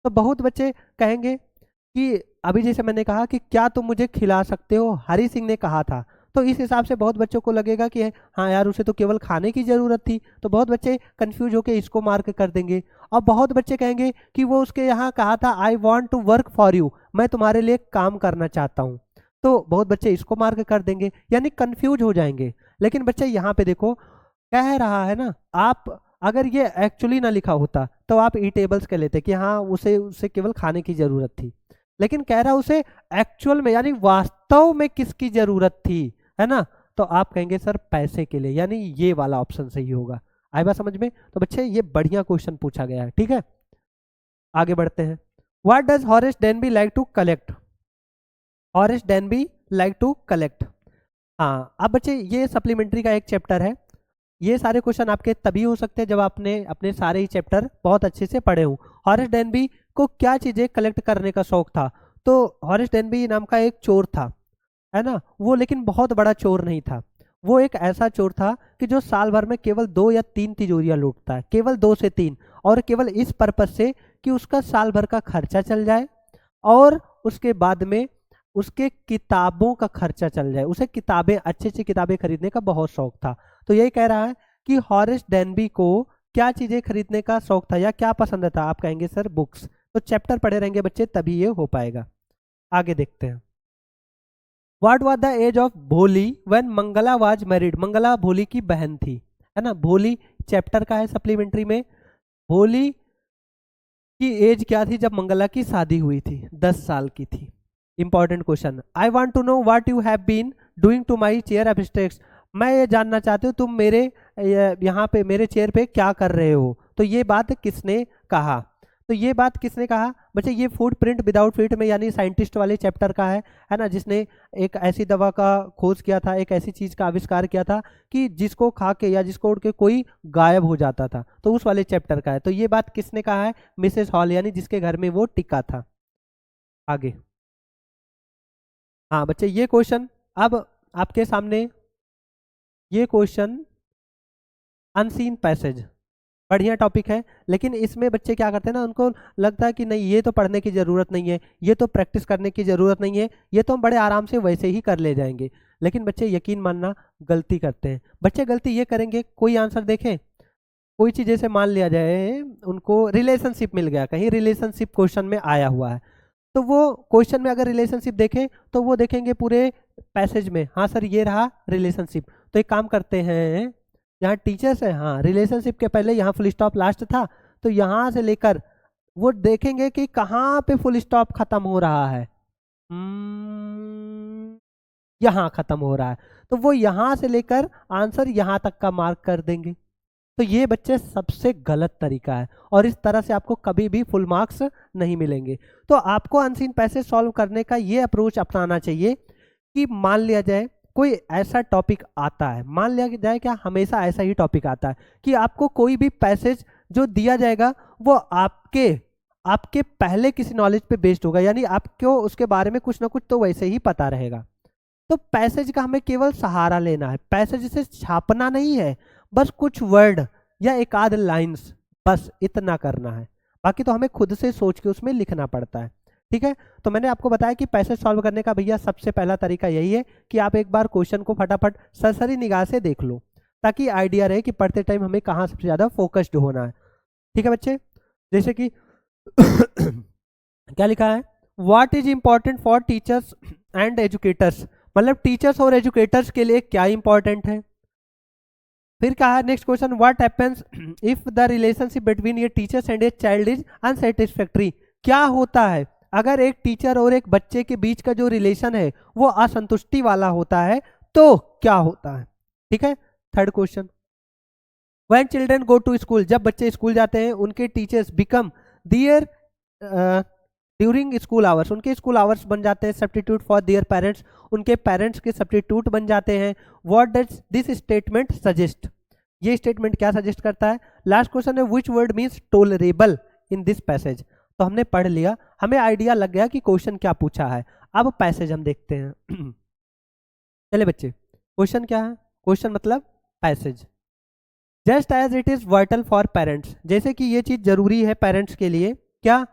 तो बहुत बच्चे कहेंगे कि अभी जैसे मैंने कहा कि क्या तुम मुझे खिला सकते हो, हरी सिंह ने कहा था, तो इस हिसाब से बहुत बच्चों को लगेगा कि हाँ यार उसे तो केवल खाने की जरूरत थी, तो बहुत बच्चे कंफ्यूज होकर इसको मार्क कर देंगे। और बहुत बच्चे कहेंगे कि वो उसके यहाँ कहा था I want to work for you, मैं तुम्हारे लिए काम करना चाहता हूँ, तो बहुत बच्चे इसको मार्क कर देंगे, यानी कंफ्यूज हो जाएंगे। लेकिन बच्चे यहाँ पे देखो कह रहा है ना, आप अगर ये एक्चुअली ना लिखा होता तो आप ईटेबल्स कह लेते कि हाँ उसे उसे केवल खाने की जरूरत थी, लेकिन कह रहा उसे एक्चुअल में यानी वास्तव में किसकी जरूरत थी, है ना, तो आप कहेंगे सर पैसे के लिए, यानी ये वाला ऑप्शन सही होगा। आई बात समझ में? तो बच्चे ये बढ़िया क्वेश्चन पूछा गया है। ठीक है, आगे बढ़ते हैं। What does Horace Denby like to collect? Horace Denby like to collect, हाँ अब बच्चे ये सप्लीमेंट्री का एक चैप्टर है, ये सारे क्वेश्चन आपके तभी हो सकते हैं जब आपने अपने सारे ही चैप्टर बहुत अच्छे से पढ़े हों। हॉरेस डेनबी को क्या चीजें कलेक्ट करने का शौक था? तो हॉरेस डेनबी नाम का एक चोर था, है ना, वो लेकिन बहुत बड़ा चोर नहीं था। वो एक ऐसा चोर था कि जो साल भर में केवल 2 या 3 तिजोरियां लूटता है, केवल 2 से 3, और केवल इस पर्पज से कि उसका साल भर का खर्चा चल जाए और उसके बाद में उसके किताबों का खर्चा चल जाए। उसे किताबें, अच्छी अच्छी किताबें खरीदने का बहुत शौक था। तो यही कह रहा है कि हॉरेस डेनबी को क्या चीजें खरीदने का शौक था या क्या पसंद था? आप कहेंगे सर बुक्स। तो चैप्टर पढ़े रहेंगे बच्चे तभी ये हो पाएगा। आगे देखते हैं। What was the age of Bholi when Mangala was married? Mangala Bholi की बहन थी, है ना। भोली चैप्टर का है सप्लीमेंट्री में। भोली की एज क्या थी जब मंगला की शादी हुई थी? 10 साल की थी। Important question. I want to know what you have been doing to my chair abstracts. मैं ये जानना चाहती हूँ तुम मेरे यहाँ पे मेरे चेयर पे क्या कर रहे हो। तो ये बात किसने कहा? तो ये बात किसने कहा बच्चे? ये फूड प्रिंट विदाउट फीट में यानी साइंटिस्ट वाले चैप्टर का है ना, जिसने एक ऐसी दवा का खोज किया था, एक ऐसी चीज का आविष्कार किया था कि जिसको खा के या जिसको उड़ के कोई गायब हो जाता था। तो उस वाले चैप्टर का है। तो ये बात किसने कहा है? मिसेस हॉल, यानी जिसके घर में वो टिका था। आगे। हाँ बच्चे, ये क्वेश्चन अब आपके सामने, ये क्वेश्चन अनसीन पैसेज बढ़िया टॉपिक है, लेकिन इसमें बच्चे क्या करते हैं ना, उनको लगता है कि नहीं ये तो पढ़ने की ज़रूरत नहीं है, ये तो प्रैक्टिस करने की ज़रूरत नहीं है, ये तो हम बड़े आराम से वैसे ही कर ले जाएंगे। लेकिन बच्चे यकीन मानना गलती करते हैं। बच्चे गलती ये करेंगे, कोई आंसर देखें, कोई चीज़ जैसे मान लिया जाए उनको रिलेशनशिप मिल गया, कहीं रिलेशनशिप क्वेश्चन में आया हुआ है, तो वो क्वेश्चन में अगर रिलेशनशिप देखें तो वो देखेंगे पूरे पैसेज में, हाँ सर ये रहा रिलेशनशिप। तो एक काम करते हैं, यहाँ टीचर्स है, हाँ रिलेशनशिप के पहले यहाँ फुल स्टॉप लास्ट था, तो यहाँ से लेकर वो देखेंगे कि कहाँ पे फुल स्टॉप खत्म हो रहा है। यहाँ खत्म हो रहा है, तो वो यहाँ से लेकर आंसर यहाँ तक का मार्क कर देंगे। तो ये बच्चे सबसे गलत तरीका है और इस तरह से आपको कभी भी फुल मार्क्स नहीं मिलेंगे। तो आपको अनसीन पैसेज सॉल्व करने का ये अप्रोच अपनाना चाहिए कि मान लिया जाए कोई ऐसा टॉपिक आता है, मान लिया जाए क्या हमेशा ऐसा ही टॉपिक आता है कि आपको कोई भी पैसेज जो दिया जाएगा वो आपके आपके पहले किसी नॉलेज पे बेस्ड होगा, यानी आपको उसके बारे में कुछ ना कुछ तो वैसे ही पता रहेगा। तो पैसेज का हमें केवल सहारा लेना है, पैसेज से छापना नहीं है, बस कुछ वर्ड या एक आध लाइन्स, बस इतना करना है। बाकी तो हमें खुद से सोच के उसमें लिखना पड़ता है। ठीक है, तो मैंने आपको बताया कि पैसेज सॉल्व करने का भैया सबसे पहला तरीका यही है कि आप एक बार क्वेश्चन को फटाफट सरसरी निगाह से देख लो, ताकि आइडिया रहे कि पढ़ते टाइम हमें कहाँ सबसे ज़्यादा फोकस्ड होना है। ठीक है बच्चे, जैसे कि क्या लिखा है, what is important for teachers and educators, मतलब टीचर्स और एजुकेटर्स के लिए क्या इंपॉर्टेंट है। फिर कहा next question, what happens if the relationship between a teachers and a child is unsatisfactory, क्या होता है अगर एक टीचर और एक बच्चे के बीच का जो रिलेशन है वो असंतुष्टि वाला होता है, तो क्या होता है। ठीक है, third question, when children go to school, जब बच्चे स्कूल जाते हैं उनके teachers become their during school hours, उनके स्कूल आवर्स बन जाते हैं सब्स्टिट्यूट फॉर देयर पेरेंट्स, उनके पेरेंट्स के सब्स्टिट्यूट बन जाते हैं। What does this statement suggest, ये स्टेटमेंट क्या सजेस्ट करता है। लास्ट क्वेश्चन है, which word means tolerable in this passage. तो हमने पढ़ लिया, हमें आइडिया लग गया कि क्वेश्चन क्या पूछा है। अब पैसेज हम देखते हैं। चले बच्चे, क्वेश्चन क्या है, क्वेश्चन मतलब passage. Just as it is vital for parents, जैसे कि ये चीज जरूरी है पेरेंट्स के लिए, क्या,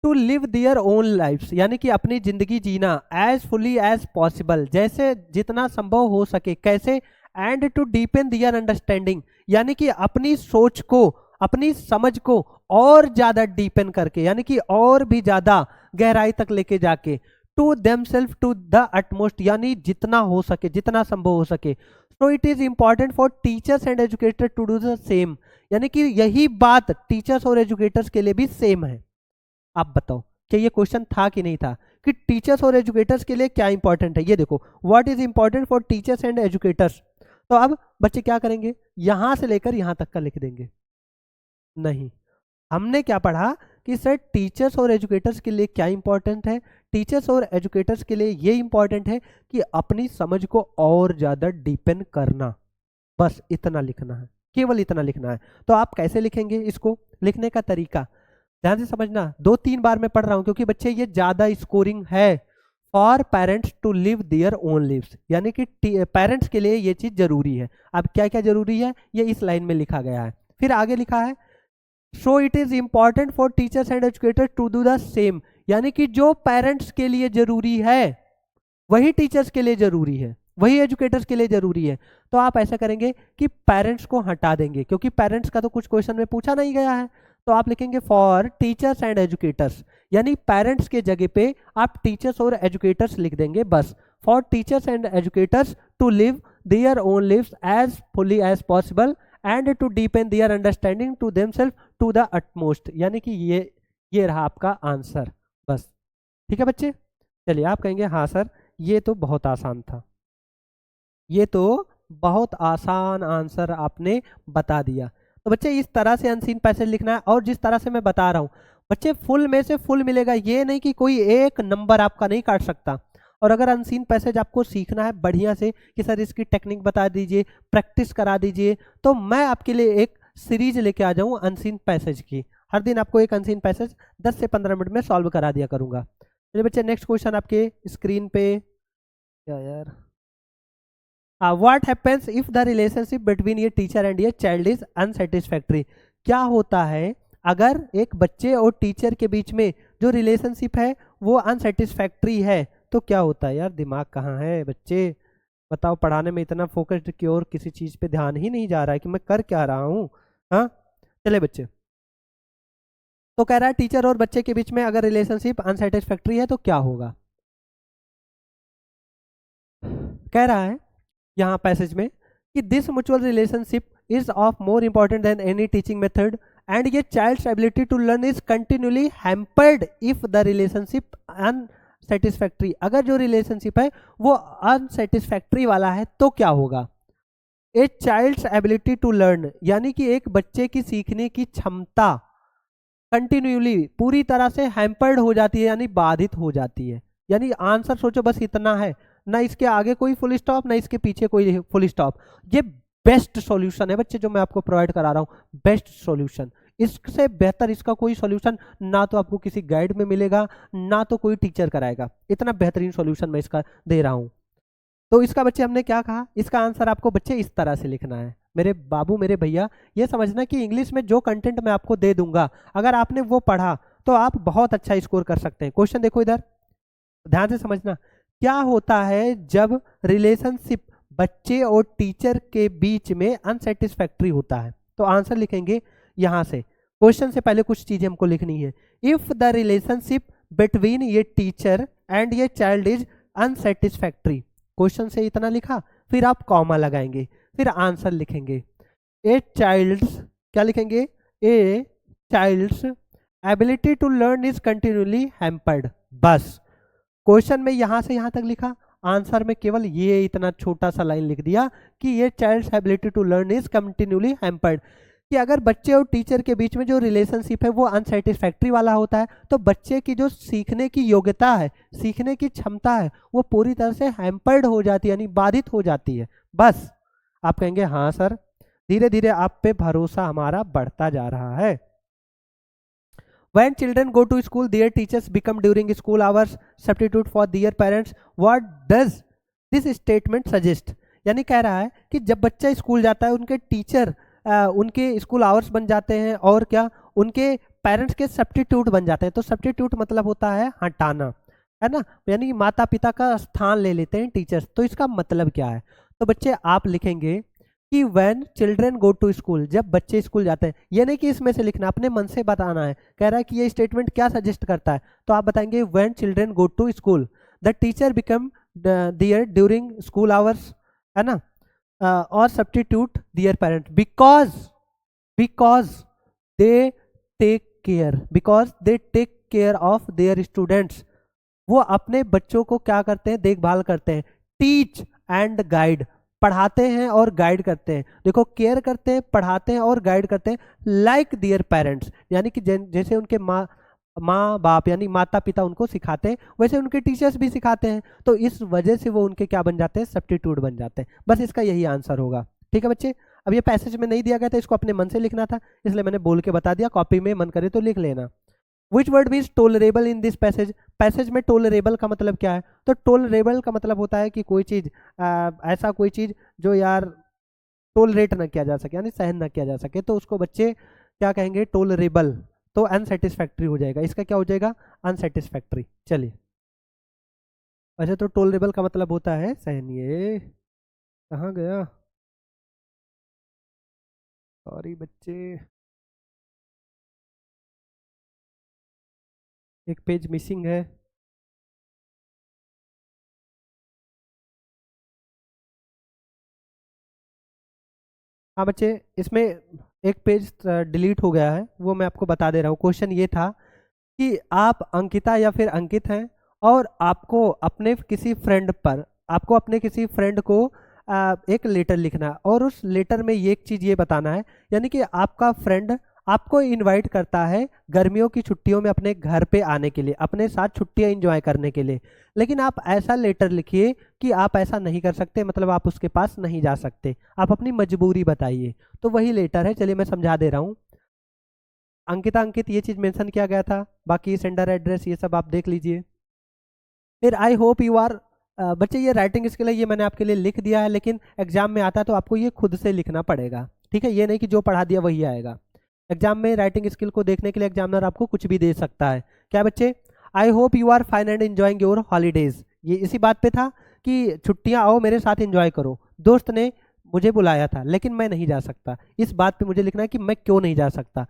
to live their own lifes, यानी कि अपनी जिंदगी जीना एज फुली एज पॉसिबल, जैसे जितना संभव हो सके, कैसे, and to deepen their understanding, यानी कि अपनी सोच को, अपनी समझ को और ज्यादा डीपन करके, यानी कि और भी ज्यादा गहराई तक लेके जाके, to themselves to the utmost, यानी जितना हो सके, जितना संभव हो सके। So it is important for teachers and educator to do the same, यानी कि यही बात टीचर्स और एजुकेटर्स के लिए भी सेम है। आप बताओ कि ये क्वेश्चन था कि नहीं था, कि टीचर्स और एजुकेटर्स के लिए क्या इंपॉर्टेंट है। ये देखो, what is important for teachers and educators. तो अब बच्चे क्या करेंगे, यहां से लेकर यहां तक का लिख देंगे। नहीं, हमने क्या पढ़ा कि सर टीचर्स और एजुकेटर्स के लिए क्या इंपॉर्टेंट है, टीचर्स और एजुकेटर्स के लिए ये इंपॉर्टेंट है कि अपनी समझ को और ज्यादा डीपन करना, बस इतना लिखना है, केवल इतना लिखना है। तो आप कैसे लिखेंगे, इसको लिखने का तरीका ध्यान से समझना, 2-3 बार मैं पढ़ रहा हूं क्योंकि बच्चे ये ज्यादा स्कोरिंग है, for parents to live their own lives, यानी कि पेरेंट्स के लिए ये चीज जरूरी है। अब क्या क्या जरूरी है ये इस लाइन में लिखा गया है। फिर आगे लिखा है so it is important for teachers and educators to do the same, यानी कि जो पेरेंट्स के लिए जरूरी है वही टीचर्स के लिए जरूरी है, वही एजुकेटर्स के लिए जरूरी है। तो आप ऐसा करेंगे कि पेरेंट्स को हटा देंगे, क्योंकि पेरेंट्स का तो कुछ क्वेश्चन में पूछा नहीं गया है। तो आप लिखेंगे फॉर टीचर्स एंड एजुकेटर्स, यानी पेरेंट्स के जगह पे आप टीचर्स और एजुकेटर्स लिख देंगे बस। For teachers and educators to live their own lives as fully as possible and to deepen their understanding to themselves to the utmost, यानी कि ये रहा आपका आंसर बस। ठीक है बच्चे, चलिए आप कहेंगे हाँ सर ये तो बहुत आसान था, ये तो बहुत आसान आंसर आपने बता दिया। तो बच्चे इस तरह से अनसीन पैसेज लिखना है, और जिस तरह से मैं बता रहा हूँ बच्चे फुल में से फुल मिलेगा, ये नहीं कि कोई एक नंबर आपका नहीं काट सकता। और अगर अनसीन पैसेज आपको सीखना है बढ़िया से कि सर इसकी टेक्निक बता दीजिए, प्रैक्टिस करा दीजिए, तो मैं आपके लिए एक सीरीज लेके आ जाऊँ अनसीन पैसेज की। हर दिन आपको एक अनसीन पैसेज 10 से 15 मिनट में सॉल्व करा दिया करूँगा। चलिए बच्चे नेक्स्ट क्वेश्चन आपके स्क्रीन पे, क्या यार, what happens if the relationship between ये टीचर एंड ये चाइल्ड इज अनसेटिस्फैक्ट्री, क्या होता है अगर एक बच्चे और टीचर के बीच में जो रिलेशनशिप है वो अनसेटिस्फैक्ट्री है, तो क्या होता है। यार दिमाग कहाँ है बच्चे, बताओ, पढ़ाने में इतना फोकस्ड की और किसी चीज पे ध्यान ही नहीं जा रहा है कि मैं कर क्या रहा हूँ। हाँ चले बच्चे, तो कह रहा है टीचर और बच्चे के बीच में अगर रिलेशनशिप अनसेटिस्फैक्ट्री है तो क्या होगा। कह रहा है यहाँ पैसेज में कि this mutual relationship is of more important than any teaching method and ये child's ability to learn is continuously hampered if the relationship unsatisfactory, अगर जो रिलेशनशिप है वो अनसेटिस्फैक्ट्री वाला है तो क्या होगा। A child's ability to learn, यानी कि एक बच्चे की सीखने की क्षमता कंटिन्यूली पूरी तरह से हैम्पर्ड हो जाती है, यानी बाधित हो जाती है। यानी आंसर सोचो बस इतना है, ना इसके आगे कोई फुल स्टॉप ना इसके पीछे कोई फुल स्टॉप। ये बेस्ट सॉल्यूशन है बच्चे जो मैं आपको प्रोवाइड करा रहा हूँ, बेस्ट सॉल्यूशन। इससे बेहतर इसका कोई सॉल्यूशन ना तो आपको किसी गाइड में मिलेगा ना तो कोई टीचर कराएगा, इतना बेहतरीन सॉल्यूशन मैं इसका दे रहा हूँ। तो इसका बच्चे हमने क्या कहा, इसका आंसर आपको बच्चे इस तरह से लिखना है। मेरे बाबू मेरे भैया ये समझना कि इंग्लिश में जो कंटेंट मैं आपको दे दूंगा अगर आपने वो पढ़ा तो आप बहुत अच्छा स्कोर कर सकते हैं। क्वेश्चन देखो इधर ध्यान से समझना, क्या होता है जब रिलेशनशिप बच्चे और टीचर के बीच में अनसेटिस्फैक्ट्री होता है। तो आंसर लिखेंगे यहां से, क्वेश्चन से पहले कुछ चीजें हमको लिखनी है। इफ द रिलेशनशिप बिटवीन ये टीचर एंड ये चाइल्ड इज अनसेटिस्फैक्ट्री, क्वेश्चन से इतना लिखा, फिर आप कॉमा लगाएंगे, फिर आंसर लिखेंगे। ए चाइल्ड्स, क्या लिखेंगे, a child's ability to learn is continuously hampered, बस क्वेश्चन में यहां से यहां तक लिखा, आंसर में केवल ये इतना छोटा सा लाइन लिख दिया कि ये child's ability to learn is continuously hampered, कि अगर बच्चे और टीचर के बीच में जो रिलेशनशिप है वो अनसेटिस्फैक्ट्री वाला होता है तो बच्चे की जो सीखने की योग्यता है, सीखने की क्षमता है, वो पूरी तरह से हैम्पर्ड हो जाती है, यानी बाधित हो जाती है। बस आप कहेंगे हाँ सर, धीरे धीरे आप पे भरोसा हमारा बढ़ता जा रहा है। When children go to school, their teachers become during school hours substitute for their parents. What does this statement suggest? यानी कह रहा है कि जब बच्चा स्कूल जाता है उनके टीचर उनके स्कूल आवर्स बन जाते हैं और क्या उनके पेरेंट्स के सब्स्टिट्यूट बन जाते हैं। तो सब्स्टिट्यूट मतलब होता है हटाना, है ना, यानी माता पिता का स्थान ले लेते हैं टीचर्स। तो इसका मतलब क्या है, तो बच्चे आप लिखेंगे कि when children go to school, जब बच्चे स्कूल जाते हैं, ये नहीं कि इसमें से लिखना, अपने मन से बताना है। कह रहा है कि ये स्टेटमेंट क्या सजेस्ट करता है, तो आप बताएंगे when children go to school the teacher become their during school hours, है ना, और substitute their parent because they take care of their students, वो अपने बच्चों को क्या करते हैं, देखभाल करते हैं। टीच एंड गाइड, पढ़ाते हैं और गाइड करते हैं। देखो केयर करते हैं, पढ़ाते हैं और गाइड करते हैं, लाइक देयर पेरेंट्स, यानी कि जैसे उनके माँ बाप यानी माता पिता उनको सिखाते हैं वैसे उनके टीचर्स भी सिखाते हैं। तो इस वजह से वो उनके क्या बन जाते हैं, सब्स्टिट्यूट बन जाते हैं। बस इसका यही आंसर होगा। ठीक है बच्चे, अब ये पैसेज में नहीं दिया गया था, इसको अपने मन से लिखना था इसलिए मैंने बोल के बता दिया, कॉपी में मन करे तो लिख लेना। Which word means tolerable in this passage, passage में टोलरेबल का मतलब क्या है? तो टोलरेबल का मतलब होता है कि कोई चीज़ ऐसा कोई चीज़ जो यार टोलरेट ना किया जा सके, यानी सहन ना किया जा सके, तो उसको बच्चे क्या कहेंगे? टोलरेबल। तो अनसेटिस्फैक्ट्री हो जाएगा, इसका क्या हो जाएगा? अनसेटिस्फैक्ट्री। चलिए, अच्छा तो टोलरेबल का मतलब होता है सहनीय। कहाँ गया? सॉरी बच्चे, एक पेज मिसिंग है। हाँ बच्चे, इसमें एक पेज डिलीट हो गया है, वो मैं आपको बता दे रहा हूँ। क्वेश्चन ये था कि आप अंकिता या फिर अंकित हैं, और आपको अपने किसी फ्रेंड को एक लेटर लिखना है, और उस लेटर में ये एक चीज़ ये बताना है, यानी कि आपका फ्रेंड आपको इनवाइट करता है गर्मियों की छुट्टियों में अपने घर पे आने के लिए, अपने साथ छुट्टियां एंजॉय करने के लिए। लेकिन आप ऐसा लेटर लिखिए कि आप ऐसा नहीं कर सकते, मतलब आप उसके पास नहीं जा सकते, आप अपनी मजबूरी बताइए। तो वही लेटर है, चलिए मैं समझा दे रहा हूँ। अंकिता अंकित ये चीज़ मेंशन किया गया था, बाकी सेंडर एड्रेस ये सब आप देख लीजिए। फिर आई होप यू आर, बच्चे ये राइटिंग स्किल है, ये मैंने आपके लिए लिख दिया है, लेकिन एग्जाम में आता है तो आपको ये खुद से लिखना पड़ेगा, ठीक है? ये नहीं कि जो पढ़ा दिया वही आएगा। एग्जाम में राइटिंग स्किल को देखने के लिए एग्जामिनर आपको कुछ भी दे सकता है। क्या बच्चे? I hope you are fine and enjoying your holidays, ये इसी बात पे था कि छुट्टियां आओ मेरे साथ एंजॉय करो। दोस्त ने मुझे बुलाया था लेकिन मैं नहीं जा सकता, इस बात पे मुझे लिखना है कि मैं क्यों नहीं जा सकता।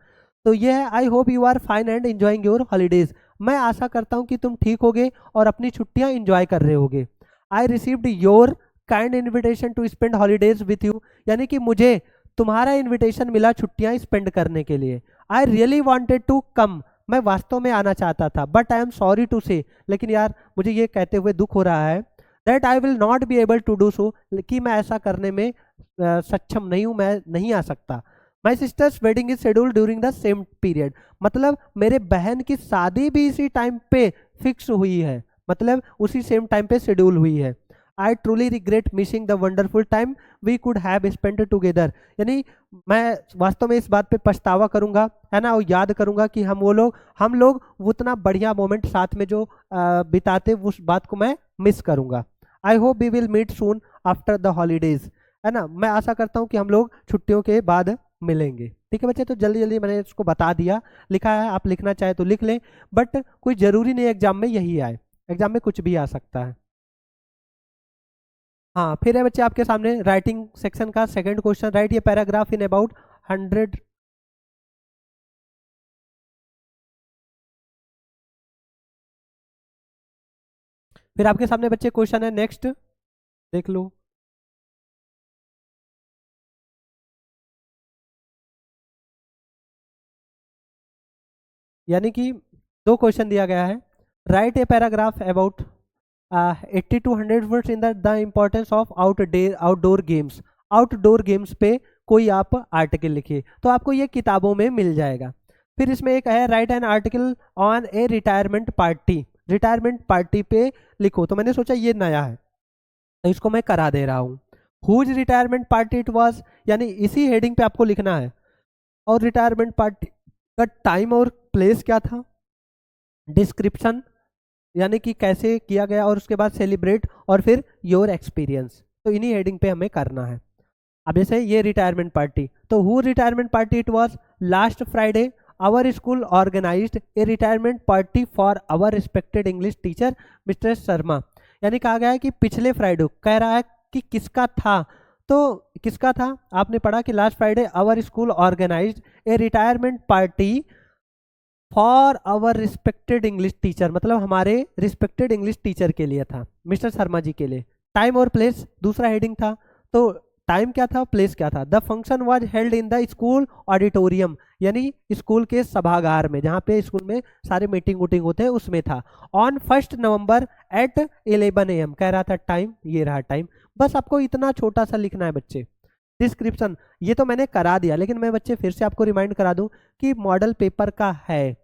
तो ये है I hope you are fine and enjoying your holidays, मैं आशा करता हूँ कि तुम ठीक होगे और अपनी छुट्टियां एंजॉय कर रहे होगे। I received your kind invitation to spend holidays with you, यानी कि मुझे तुम्हारा इन्विटेशन मिला छुट्टियां स्पेंड करने के लिए। I really wanted to come, मैं वास्तव में आना चाहता था, but I am sorry to say, लेकिन यार मुझे ये कहते हुए दुख हो रहा है, that I will not be able to do so, कि मैं ऐसा करने में सक्षम नहीं हूँ, मैं नहीं आ सकता। My sister's wedding is schedule during the same period, मतलब मेरे बहन की शादी भी इसी टाइम पे फिक्स हुई है, मतलब उसी सेम टाइम पे शेड्यूल हुई है। I truly regret missing the wonderful time we could have spend together, यानी मैं वास्तव में इस बात पे पछतावा करूंगा, है ना, और याद करूंगा कि हम लोग उतना बढ़िया मोमेंट साथ में जो बिताते, उस बात को मैं मिस करूंगा। I hope we will meet soon after the holidays, है ना, मैं आशा करता हूँ कि हम लोग छुट्टियों के बाद मिलेंगे। ठीक है बच्चे, तो जल्दी जल्दी मैंने इसको बता दिया, लिखा है, आप लिखना चाहे तो लिख लें, बट कोई ज़रूरी नहीं एग्जाम में यही आए, एग्जाम में कुछ भी आ सकता है। हाँ, फिर है बच्चे आपके सामने राइटिंग सेक्शन का सेकंड क्वेश्चन, राइट ये पैराग्राफ इन अबाउट 100। फिर आपके सामने बच्चे क्वेश्चन है नेक्स्ट, देख लो। यानी कि दो क्वेश्चन दिया गया है, right a paragraph about 80 to 100 words in the importance of outdoor games, outdoor games पे कोई आप आर्टिकल लिखिए, तो आपको ये किताबों में मिल जाएगा। फिर इसमें एक है right an article on A retirement party, retirement party पे लिखो, तो मैंने सोचा ये नया है तो इसको मैं करा दे रहा हूँ। Whose retirement party it was, यानी इसी हेडिंग पे आपको लिखना है, और रिटायरमेंट पार्टी का टाइम और प्लेस क्या था, डिस्क्रिप्शन यानी कि कैसे किया गया, और उसके बाद सेलिब्रेट, और फिर योर एक्सपीरियंस, तो इन्हीं हेडिंग पे हमें करना है। अब जैसे ये रिटायरमेंट पार्टी, तो who retirement party it was, last Friday our school organized a retirement party for our respected English teacher mister Sharma, यानी कहा गया है कि पिछले फ्राइडे, कह रहा है कि किसका था, तो किसका था, आपने पढ़ा कि last Friday our school organized a retirement party for our respected English teacher, मतलब हमारे रिस्पेक्टेड इंग्लिश टीचर के लिए था, मिस्टर शर्मा जी के लिए। टाइम और प्लेस दूसरा हेडिंग था, तो टाइम क्या था, प्लेस क्या था, the function was held in the school auditorium, यानी स्कूल के सभागार में, जहाँ पे स्कूल में सारे मीटिंग वूटिंग होते हैं उसमें था। ऑन 1 नवंबर एट 11 AM, कह रहा था टाइम, ये रहा टाइम। बस आपको इतना छोटा सा लिखना है बच्चे। डिस्क्रिप्शन ये तो मैंने करा दिया, लेकिन मैं बच्चे फिर से आपको रिमाइंड करा दूं कि मॉडल पेपर का है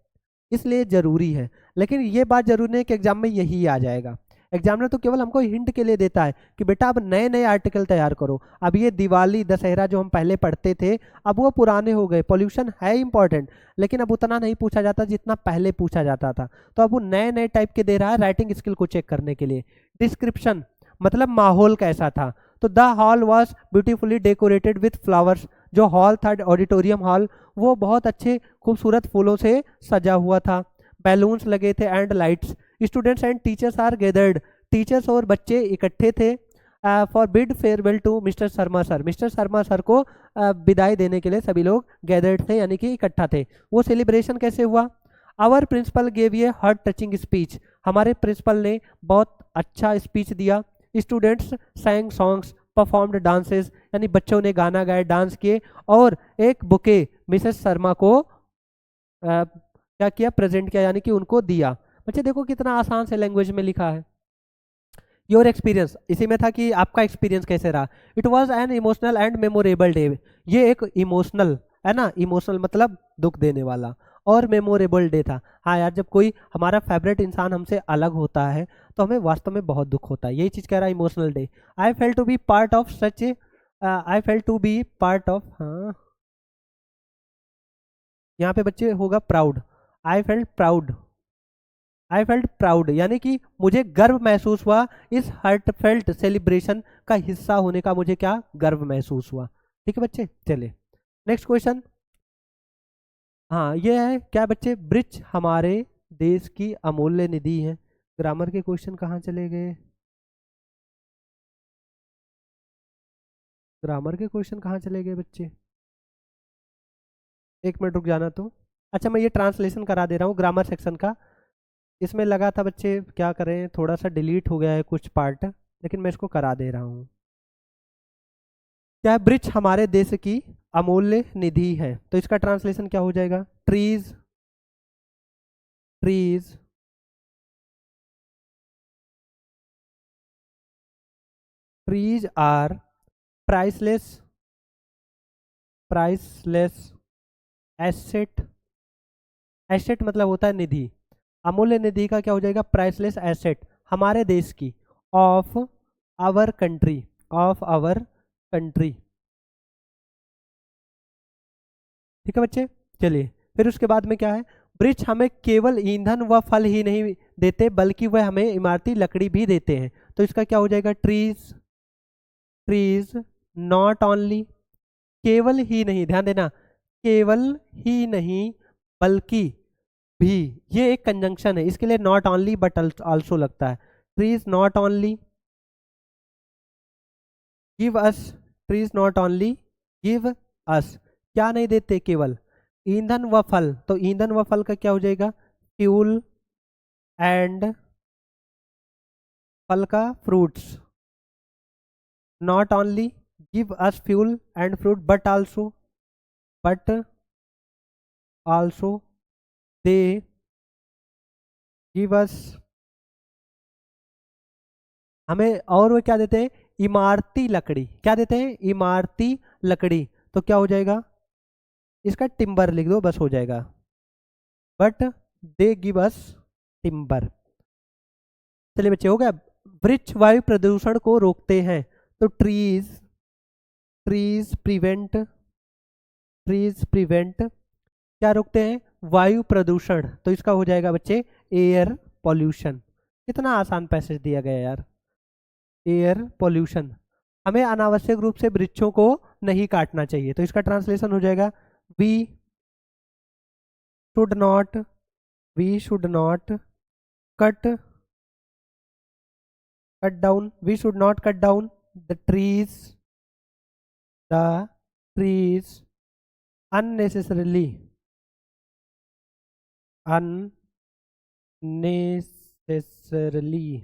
इसलिए ज़रूरी है, लेकिन ये बात ज़रूरी नहीं है कि एग्जाम में यही आ जाएगा। एग्जामिनर तो केवल हमको हिंट के लिए देता है कि बेटा अब नए नए आर्टिकल तैयार करो। अब ये दिवाली दशहरा जो हम पहले पढ़ते थे अब वो पुराने हो गए। पॉल्यूशन है इंपॉर्टेंट, लेकिन अब उतना नहीं पूछा जाता जितना पहले पूछा जाता था। तो अब वो नए नए टाइप के दे रहा है राइटिंग स्किल को चेक करने के लिए। डिस्क्रिप्शन मतलब माहौल कैसा था, तो the hall was beautifully decorated with flowers. जो हॉल था ऑडिटोरियम हॉल वो बहुत अच्छे खूबसूरत फूलों से सजा हुआ था। बैलून्स लगे थे and lights. Students and teachers are gathered. Teachers और बच्चे इकट्ठे थे for bid farewell to mister Sharma sir. Mister Sharma sir को विदाई देने के लिए सभी लोग गैदर्ड थे यानी कि इकट्ठा थे। वो सेलिब्रेशन कैसे हुआ? आवर प्रिंसिपल गेव ये हार्ट टचिंग स्पीच। हमारे प्रिंसिपल ने बहुत अच्छा स्पीच दिया। स्टूडेंट्स सैंग सॉन्ग्स परफॉर्म्ड डांसेस, यानी बच्चों ने गाना गाया डांस किए। और एक बुके मिसेस शर्मा को क्या किया, प्रेजेंट किया यानी कि उनको दिया। बच्चे देखो कितना आसान से लैंग्वेज में लिखा है। योर एक्सपीरियंस इसी में था कि आपका एक्सपीरियंस कैसे रहा। It was an emotional and memorable day. ये एक इमोशनल है ना, इमोशनल मतलब दुख देने वाला, और मेमोरेबल डे था। हाँ यार, जब कोई हमारा फेवरेट इंसान हमसे अलग होता है तो हमें वास्तव में बहुत दुख होता है। यही चीज कह रहा है emotional day. I fail to be part of such I fail to be part of, हाँ यहाँ पे बच्चे होगा proud. I felt proud. I felt proud यानी कि मुझे गर्व महसूस हुआ। इस हार्ट फेल्ट सेलिब्रेशन का हिस्सा होने का मुझे क्या गर्व महसूस हुआ। ठीक है बच्चे, चलिए नेक्स्ट क्वेश्चन। हाँ ये है क्या बच्चे, ब्रिज हमारे देश की अमूल्य निधि है। ग्रामर के क्वेश्चन कहाँ चले गए? ग्रामर के क्वेश्चन कहाँ चले गए बच्चे? एक मिनट रुक जाना तो। अच्छा मैं ये ट्रांसलेशन करा दे रहा हूँ ग्रामर सेक्शन का। इसमें लगा था बच्चे क्या करें, थोड़ा सा डिलीट हो गया है कुछ पार्ट, लेकिन मैं इसको करा दे रहा हूँ। क्या ब्रिज हमारे देश की अमूल्य निधि है, तो इसका ट्रांसलेशन क्या हो जाएगा? Trees, trees trees are priceless, priceless asset. Asset मतलब होता है निधि। अमूल्य निधि का क्या हो जाएगा? प्राइसलेस एसेट हमारे देश की। Of our country, of our country. ठीक है बच्चे, चलिए फिर उसके बाद में क्या है, वृक्ष हमें केवल ईंधन व फल ही नहीं देते बल्कि वह हमें इमारती लकड़ी भी देते हैं। तो इसका क्या हो जाएगा? ट्रीज, ट्रीज नॉट ओनली, केवल ही नहीं, ध्यान देना, केवल ही नहीं बल्कि भी, ये एक कंजंक्शन है, इसके लिए नॉट ओनली बट आल्सो लगता है। Trees not only give us, trees not only give us, क्या नहीं देते? केवल ईंधन व फल। तो ईंधन व फल का क्या हो जाएगा? फ्यूल एंड, फल का fruits. Not only give us fuel and fruit but also, but also they give us, हमें और वो क्या देते हैं? इमारती लकड़ी। क्या देते हैं? इमारती लकड़ी। तो क्या हो जाएगा? इसका टिम्बर लिख दो बस हो जाएगा। But they give us timber. चलिए बच्चे हो गया। वृक्ष वायु प्रदूषण को रोकते हैं। तो trees, trees prevent, trees prevent क्या रोकते हैं? वायु प्रदूषण। तो इसका हो जाएगा बच्चे एयर पॉल्यूशन। कितना आसान पैसेज दिया गया यार, एयर पॉल्यूशन। हमें अनावश्यक रूप से वृक्षों को नहीं काटना चाहिए। तो इसका ट्रांसलेशन हो जाएगा we should not, we should not cut, cut down, we should not cut down the trees, the trees unnecessarily, unnecessarily।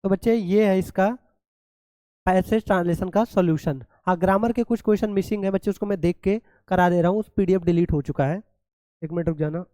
तो बच्चे ये है इसका पैसेज ट्रांसलेशन का सॉल्यूशन। हाँ ग्रामर के कुछ क्वेश्चन मिसिंग है बच्चे, उसको मैं देख के करा दे रहा हूँ। उस पीडीएफ डिलीट हो चुका है। एक मिनट रुक जाना।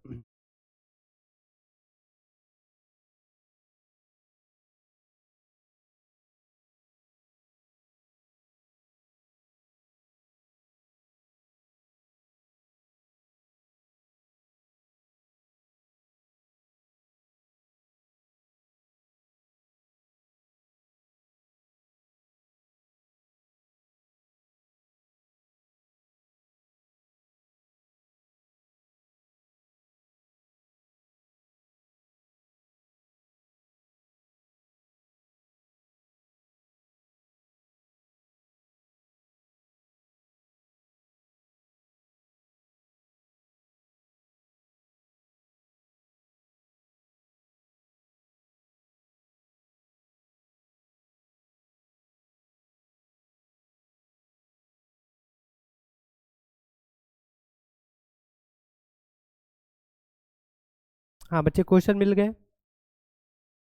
हाँ बच्चे क्वेश्चन मिल गए।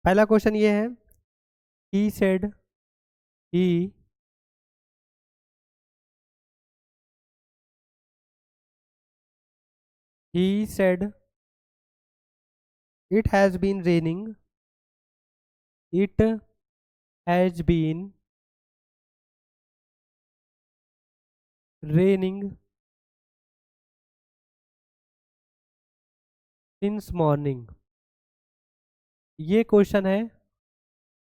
पहला क्वेश्चन ये है, he said, he said it has been raining, it has been raining since morning। ये क्वेश्चन है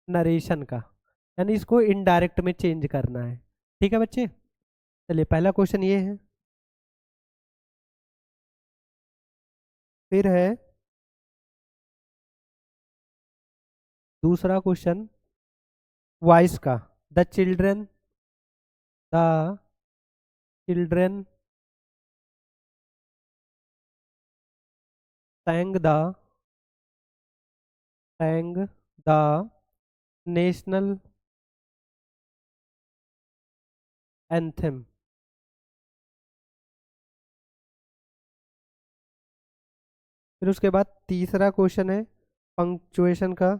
नरेशन का, यानी इसको इनडायरेक्ट में चेंज करना है। ठीक है बच्चे, चलिए पहला क्वेश्चन ये है। फिर है दूसरा क्वेश्चन वॉइस का, the children, the children sang the national anthem। फिर उसके बाद तीसरा क्वेश्चन है पंक्चुएशन का,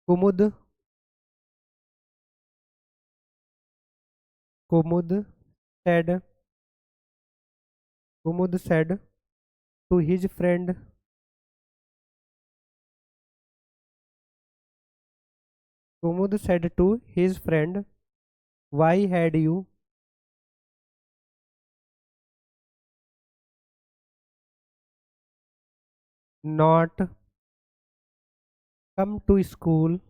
कुमुद, कुमुद said, Kumud said to his friend, Kumud said to his friend, why had you not come to school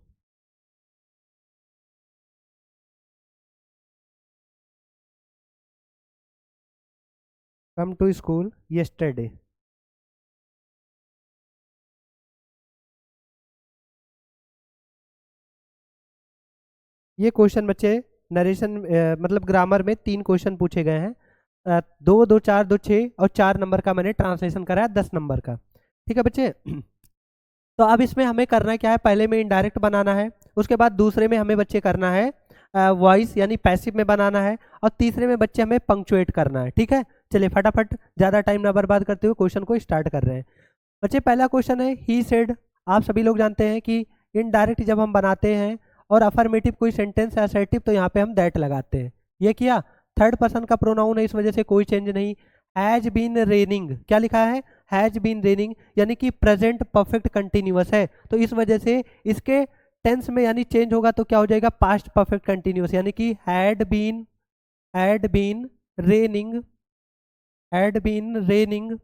yesterday। ये क्वेश्चन बच्चे नरेशन मतलब ग्रामर में 3 क्वेश्चन पूछे गए हैं। 2 2 4 2 6 और 4 नंबर का मैंने ट्रांसलेशन कराया 10 नंबर का। ठीक है बच्चे। तो अब इसमें हमें करना क्या है, पहले में इनडायरेक्ट बनाना है, उसके बाद दूसरे में हमें बच्चे करना है वॉइस यानी पैसिव में बनाना है, और तीसरे में बच्चे हमें पंक्चुएट करना है। ठीक है, चलिए फटाफट ज़्यादा टाइम ना बर्बाद करते हुए क्वेश्चन को स्टार्ट कर रहे हैं। बच्चे पहला क्वेश्चन है ही सेड। आप सभी लोग जानते हैं कि इनडायरेक्ट जब हम बनाते हैं और अफर्मेटिव कोई सेंटेंस असर्टिव तो यहाँ पे हम दैट लगाते हैं। ये किया, थर्ड पर्सन का प्रोनाउन है, इस वजह से कोई चेंज नहीं। हैज बीन रेनिंग, क्या लिखा है, हैज बीन रेनिंग, यानी कि प्रेजेंट परफेक्ट कंटिन्यूअस है, तो इस वजह से इसके टेंस में यानी चेंज होगा तो क्या हो जाएगा, पास्ट परफेक्ट कंटिन्यूअस, यानी कि had been raining, had been raining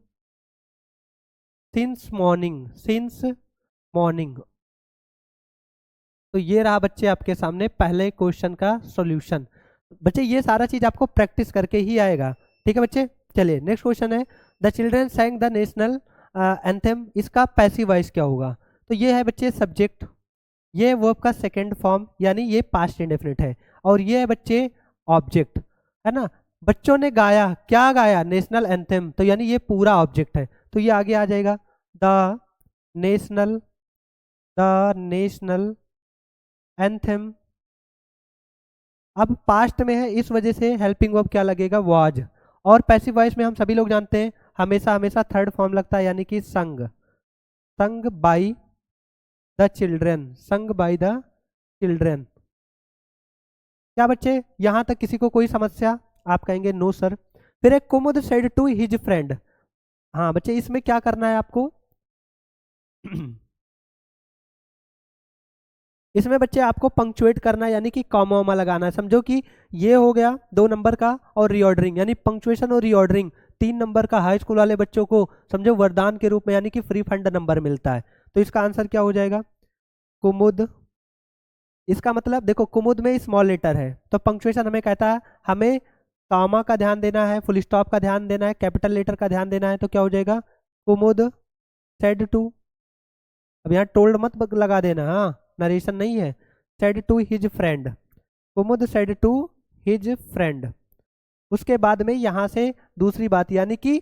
since morning. तो ये रहा बच्चे आपके सामने पहले क्वेश्चन का सॉल्यूशन। बच्चे ये सारा चीज आपको प्रैक्टिस करके ही आएगा। ठीक है बच्चे, चलिए नेक्स्ट क्वेश्चन है, the children sang the national anthem. इसका पैसिव वॉइस क्या होगा, तो ये है बच्चे सब्जेक्ट, ये वर्ब का सेकेंड फॉर्म यानी ये पास्ट इंडेफिनिट है, और ये है बच्चे ऑब्जेक्ट, है ना। बच्चों ने गाया, क्या गाया, नेशनल एंथम, तो यानी ये पूरा ऑब्जेक्ट है, तो ये आगे आ जाएगा द नेशनल एंथम। अब पास्ट में है इस वजह से हेल्पिंग वर्ब क्या लगेगा, वाज, और पैसिव वॉइस में हम सभी लोग जानते हैं हमेशा हमेशा थर्ड फॉर्म लगता है, यानी कि संग, संग बाई द चिल्ड्रन, संग बाई द चिल्ड्रन। क्या बच्चे यहां तक किसी को कोई समस्या, आप कहेंगे नो सर। फिर एक Kumud said to his friend. हाँ बच्चे इसमें क्या करना है आपको इसमें बच्चे आपको पंक्चुएट करना है, यानी कि कॉमा वॉमा लगाना है। समझो कि ये हो गया 2 नंबर का, और रीऑर्डरिंग यानी पंक्चुएशन और रीऑर्डरिंग 3 नंबर का हाई स्कूल वाले बच्चों को समझो वरदान के रूप में, यानी कि फ्री फंड नंबर मिलता है। तो इसका आंसर क्या हो जाएगा, कुमुद। इसका मतलब देखो कुमुद में स्मॉल लेटर है तो पंक्चुएशन हमें कहता है हमें कॉमा का ध्यान देना है, फुल स्टॉप का ध्यान देना है, कैपिटल लेटर का ध्यान देना है, तो क्या हो जाएगा, कुमुद सेड टू। अब यहाँ टोल्ड मत लगा देना, हाँ नरेशन नहीं है, said to his friend, Kumud said to his friend. उसके बाद में यहाँ से दूसरी बात, यानी कि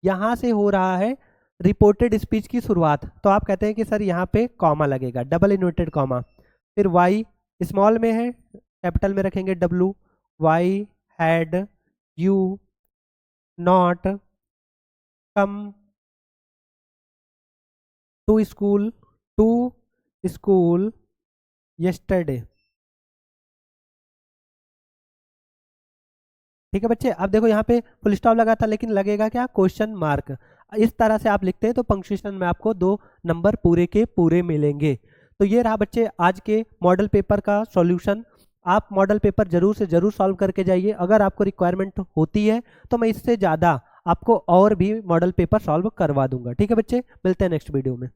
यहाँ से हो रहा है रिपोर्टेड स्पीच की शुरुआत, तो आप कहते हैं कि सर यहाँ पे कॉमा लगेगा, डबल इन्वर्टेड कॉमा। फिर वाई स्मॉल में है, कैपिटल में रखेंगे W, why had you not come to school yesterday. ठीक है बच्चे, अब देखो यहाँ पे फुल स्टॉप लगा था लेकिन लगेगा क्या, क्वेश्चन मार्क। इस तरह से आप लिखते हैं तो पंक्चुएशन में आपको 2 नंबर पूरे के पूरे मिलेंगे। तो ये रहा बच्चे आज के मॉडल पेपर का सॉल्यूशन। आप मॉडल पेपर जरूर से जरूर सॉल्व करके जाइए। अगर आपको रिक्वायरमेंट होती है तो मैं इससे ज़्यादा आपको और भी मॉडल पेपर सॉल्व करवा दूंगा। ठीक है बच्चे, मिलते हैं नेक्स्ट वीडियो में।